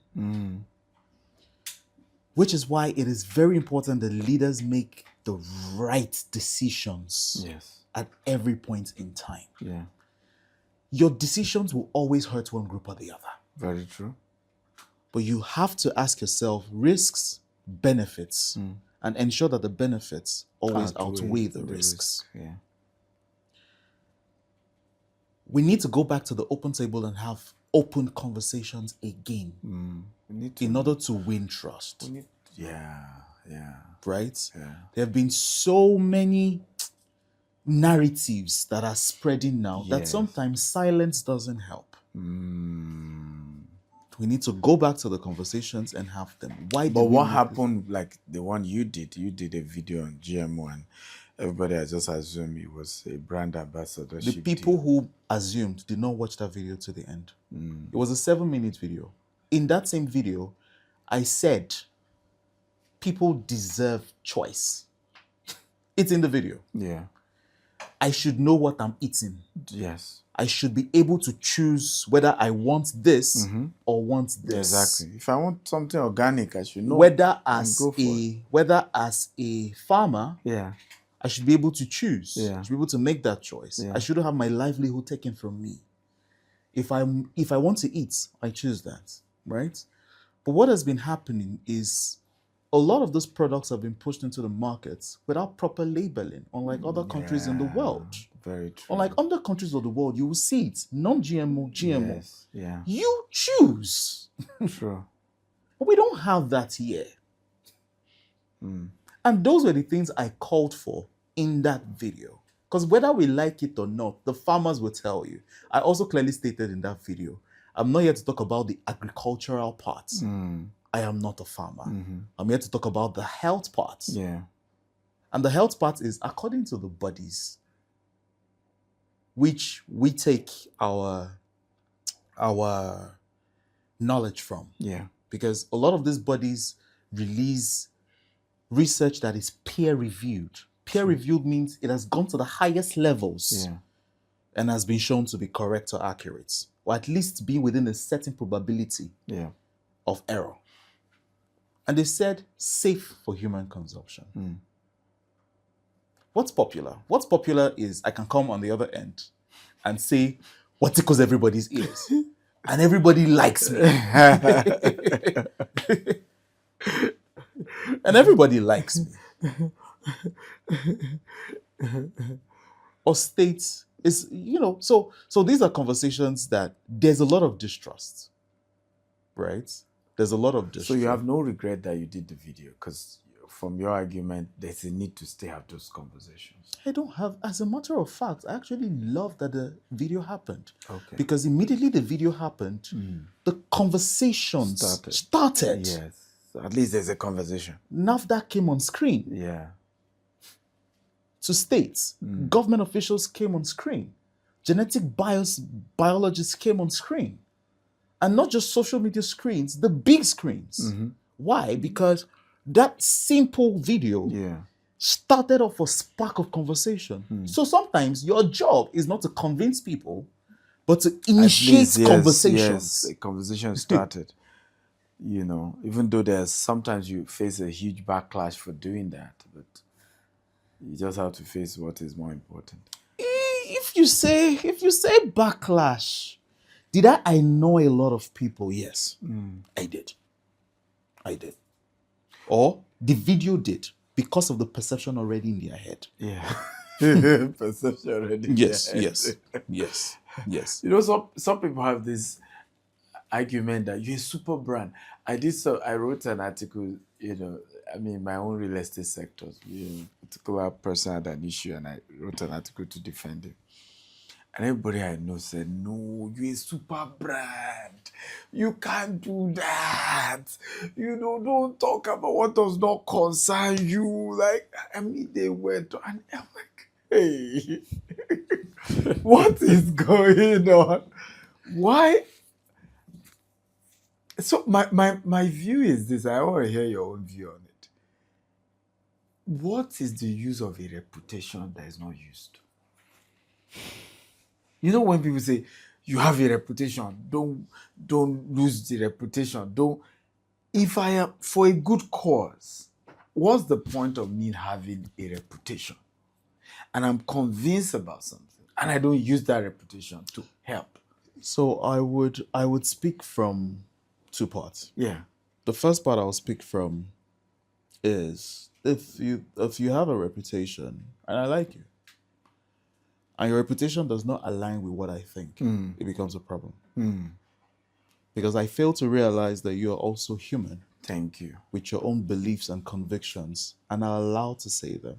Which is why it is very important that leaders make the right decisions Yes. at every point in time. Yeah. Your decisions will always hurt one group or the other. Very true. But you have to ask yourself risks, benefits, and ensure that the benefits always outweigh the risks. Yeah. We need to go back to the open table and have open conversations again We need to. in order to win trust. Yeah. Right? Yeah. There have been so many narratives that are spreading now that Yes. sometimes silence doesn't help. We need to go back to the conversations and have them. Why? But what happened, like the one you did a video on GMO and everybody has just assumed it was a brand ambassadorship. The people who assumed did not watch that video to the end. It was a 7-minute video. In that same video, I said, people deserve choice. It's in the video. Yeah. I should know what I'm eating. Yes. I should be able to choose whether I want this or want this. Exactly. If I want something organic, I should know. Whether as a farmer, Yeah. I should be able to choose. Yeah. I should be able to make that choice. Yeah. I shouldn't have my livelihood taken from me. If I want to eat, I choose that, right? But what has been happening is a lot of those products have been pushed into the markets without proper labeling, unlike other countries in the world. Very true. Unlike other countries of the world, you will see it, non-GMO, GMO. Yes. Yeah. You choose. True. But we don't have that here. And those were the things I called for in that video. Because whether we like it or not, the farmers will tell you. I also clearly stated in that video, I'm not here to talk about the agricultural part. I am not a farmer. I'm here to talk about the health part. Yeah. And the health part is according to the bodies, which we take our knowledge from. Yeah. Because a lot of these bodies release research that is peer-reviewed. Peer-reviewed means it has gone to the highest levels and has been shown to be correct or accurate, or at least be within a certain probability of error. And they said safe for human consumption. What's popular? What's popular is I can come on the other end and say what tickles everybody's ears. And everybody likes me. And everybody likes me. Or states is, so these are conversations that there's a lot of distrust, right? There's a lot of distrust. So you have no regret that you did the video, because from your argument, there's a need to still have those conversations. I don't have, as a matter of fact, I actually love that the video happened. Okay. Because immediately the video happened, the conversations started. Yes. So at least there's a conversation. NAFDAC came on screen. Yeah. To states, government officials came on screen. Genetic biologists came on screen. And not just social media screens, the big screens. Why? Because that simple video started off a spark of conversation. So sometimes your job is not to convince people, but to initiate conversations. Yes, a conversation started. Even though sometimes you face a huge backlash for doing that, but you just have to face what is more important. If you say backlash, did I annoy a lot of people? Yes, I did. Or the video did, because of the perception already in their head. Yeah. Perception already in their head. Yes. Some people have this argument that you're a super brand. I wrote an article, my own real estate sectors, a particular person had an issue and I wrote an article to defend him. And everybody I know said, no, you're a super brand. You can't do that. Don't talk about what does not concern you. They went, and I'm like, hey, what is going on? Why? So my view is this. I want to hear your own view on it. What is the use of a reputation that is not used? When people say, you have a reputation. Don't lose the reputation. Don't. If I am for a good cause, what's the point of me having a reputation? And I'm convinced about something, and I don't use that reputation to help. So I would speak from two parts. Yeah. The first part I'll speak from is if you have a reputation and I like you, and your reputation does not align with what I think, it becomes a problem. Because I fail to realize that you are also human. Thank you. With your own beliefs and convictions, and are allowed to say them.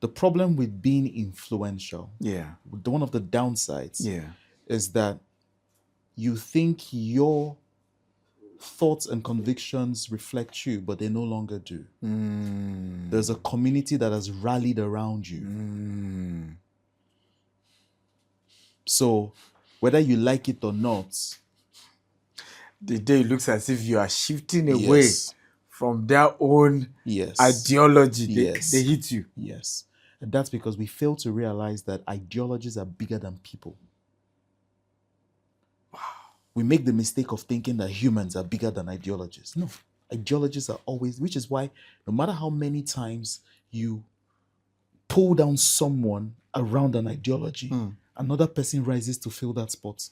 The problem with being influential, one of the downsides, is that you think your thoughts and convictions reflect you, but they no longer do. There's a community that has rallied around you. So, whether you like it or not, the day it looks as if you are shifting away from their own ideology. They hit you. Yes. And that's because we fail to realize that ideologies are bigger than people. Wow. We make the mistake of thinking that humans are bigger than ideologies. No. Ideologies are always, which is why no matter how many times you pull down someone around an ideology, another person rises to fill that spot.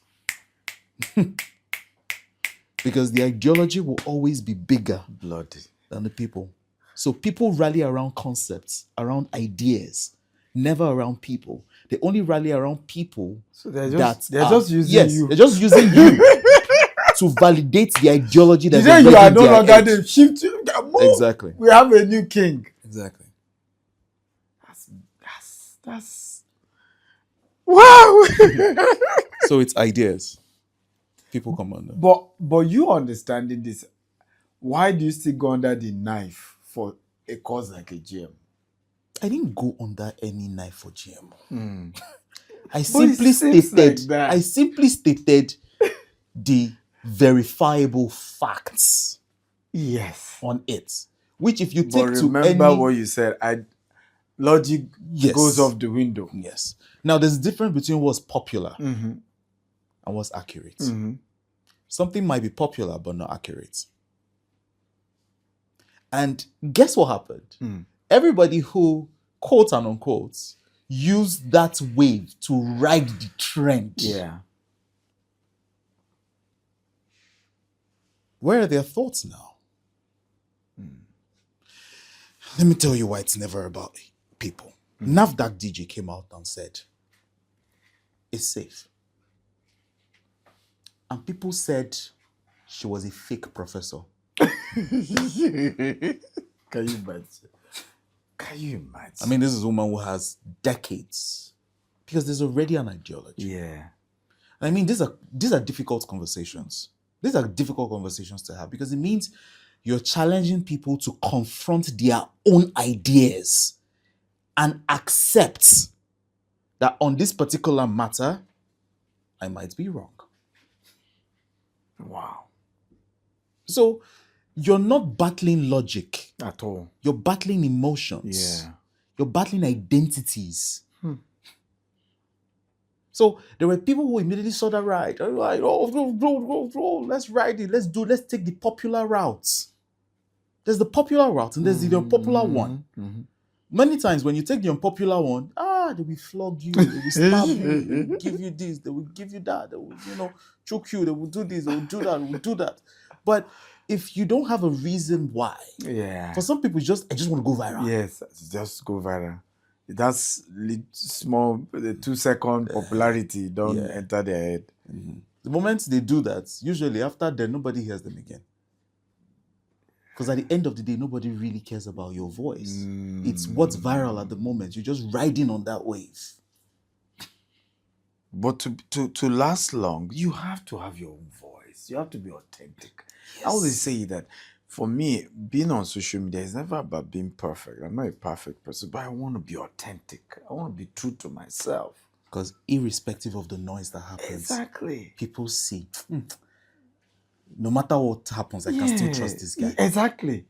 Because the ideology will always be bigger than the people. So people rally around concepts, around ideas, never around people. They only rally around people. So they're just using you. They're just using you to validate the ideology that you are no longer the shift. Exactly. We have a new king. Exactly. That's wow. So it's ideas. People come under. But you understanding this, why do you still go under the knife for a cause like a GM? I didn't go under any knife for GM. I simply stated the verifiable facts. Yes. On it. Which if you take to remember what you said, logic goes off the window. Yes. Now there's a difference between what's popular and what's accurate. Something might be popular but not accurate. And guess what happened? Everybody who, quote and unquote, used that wave to ride the trend. Yeah. Where are their thoughts now? Let me tell you why it's never about people. NAFDAC DJ came out and said, it's safe. And people said she was a fake professor. Can you imagine? I mean, this is a woman who has decades. Because there's already an ideology. Yeah. I mean, these are difficult conversations. These are difficult conversations to have because it means you're challenging people to confront their own ideas and accept that on this particular matter, I might be wrong. Wow. So you're not battling logic at all. You're battling emotions. Yeah. You're battling identities. So there were people who immediately saw that right. They were like, let's ride it. Let's take the popular route. There's the popular route and there's the unpopular one. Many times when you take the unpopular one, they will flog you, they will stab you, they will give you this, they will give you that, they will, choke you, they will do this, they will do that, they will do that. But if you don't have a reason why, for some people, I just want to go viral. Yes, just go viral. That's small, the 2-second popularity don't enter their head. The moment they do that, usually after that, nobody hears them again. Because at the end of the day, nobody really cares about your voice. It's what's viral at the moment. You're just riding on that wave. But to last long, you have to have your own voice. You have to be authentic. I always say that for me, being on social media is never about being perfect. I'm not a perfect person, but I want to be authentic. I want to be true to myself. Because irrespective of the noise that happens, exactly, people see, no matter what happens, I can still trust this guy. Exactly.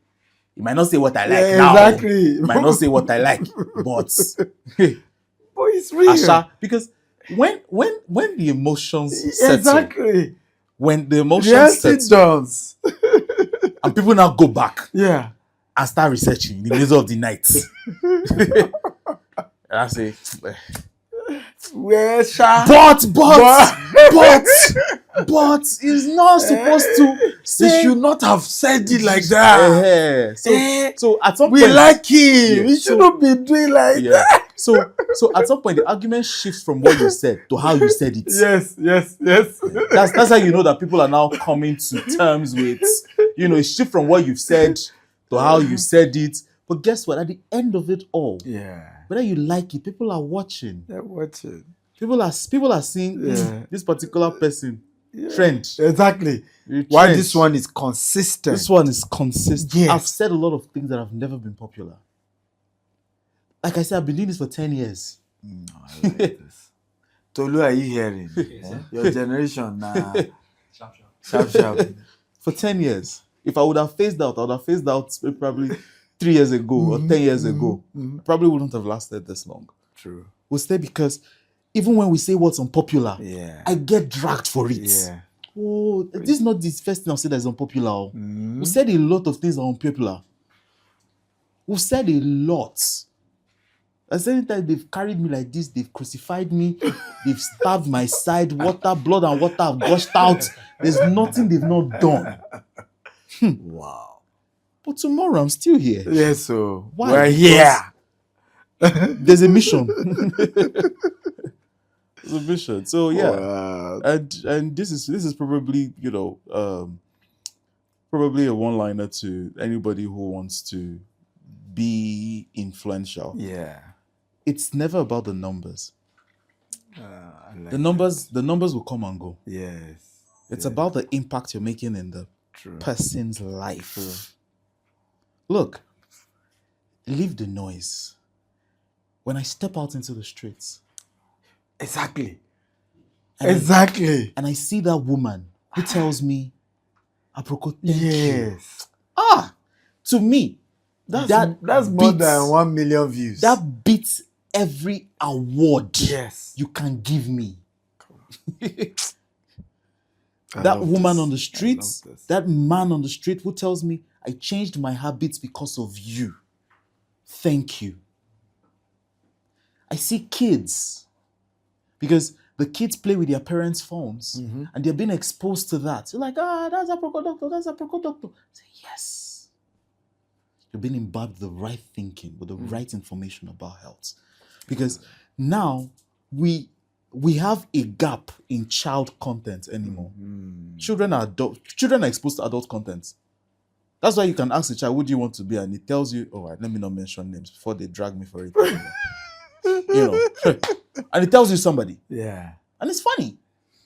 He might not say what I like now. Exactly. He might not say what I like, but it's real. Asha, because when the emotions settle, Exactly. when the emotions Reality settle, dawns. and people now go back Yeah. and start researching in the middle of the night. And I say, Where shall? but it's not supposed to say. They should not have said it like that. So at some We point, like him. Yeah, We shouldn't be doing like that. So at some point, the argument shifts from what you said to how you said it. Yes. That's how you know that people are now coming to terms with, it shifts from what you've said to how you said it. But guess what? At the end of it all, whether you like it, people are watching. They're watching. People are seeing this particular person trend. Exactly. Why this one is consistent. This one is consistent. Yes. I've said a lot of things that have never been popular. Like I said, I've been doing this for 10 years. No, I like this. Tolu, are you hearing? Your generation now. Sharp. For 10 years. If I would have phased out, I would have phased out probably 3 years ago or 10 years ago. I probably wouldn't have lasted this long. True. We'll stay because even when we say what's unpopular, I get dragged for it. Yeah. Oh, this is not the first thing I've said that is unpopular. We said a lot of things are unpopular. We've said a lot. As anytime they've carried me like this, they've crucified me, they've stabbed my side, blood and water have gushed out. There's nothing they've not done. Wow. But tomorrow I'm still here. Yes, so why? We're here. There's a mission. There's a mission. So yeah. Wow. And this is probably, probably a one-liner to anybody who wants to be influential. Yeah. It's never about the numbers. I like the numbers will come and go. Yes. It's about the impact you're making in the person's life. Look, leave the noise. When I step out into the streets. Exactly. And I see that woman who tells me, APROKO, thank you. To me, that's more than 1 million views. That beats every award you can give me. That woman on the streets, that man on the street who tells me, I changed my habits because of you. Thank you. I see kids, because the kids play with their parents' phones and they're being exposed to that. You're like, that's APROKO doctor, that's APROKO doctor. I say, yes. You're being imbibed with the right thinking, with the right information about health. Because now we have a gap in child content anymore. Children are exposed to adult content. That's why you can ask a child, what do you want to be? And it tells you, let me not mention names before they drag me for it. And it tells you somebody. Yeah. And it's funny.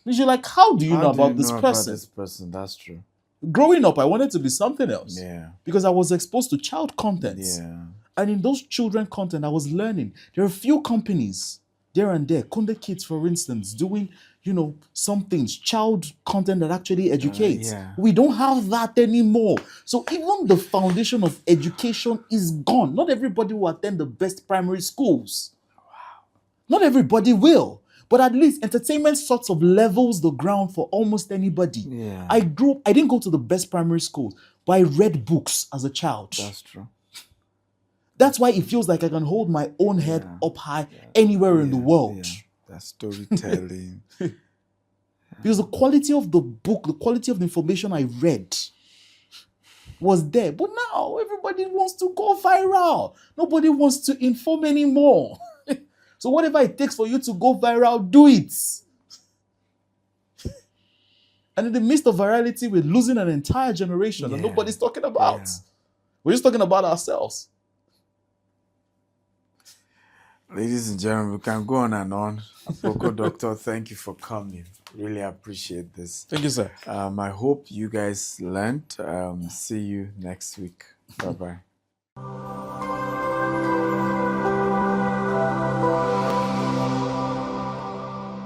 Because you're like, how do you know about this person? That's true. Growing up, I wanted to be something else. Yeah. Because I was exposed to child content. Yeah. And in those children content, I was learning. There are a few companies there and there, Kunde Kids, for instance, doing, some things, child content that actually educates. We don't have that anymore. So even the foundation of education is gone. Not everybody will attend the best primary schools. Wow. Not everybody will. But at least entertainment sorts of levels the ground for almost anybody. Yeah. I didn't go to the best primary schools, but I read books as a child. That's true. That's why it feels like I can hold my own head up high anywhere in the world. Yeah. That storytelling. Because the quality of the book, the quality of the information I read was there. But now everybody wants to go viral. Nobody wants to inform anymore. So whatever it takes for you to go viral, do it. And in the midst of virality, we're losing an entire generation that nobody's talking about. Yeah. We're just talking about ourselves. Ladies and gentlemen, we can go on and on. APROKO Doctor, thank you for coming. Really appreciate this. Thank you, sir. I hope you guys learned. See you next week. Bye-bye.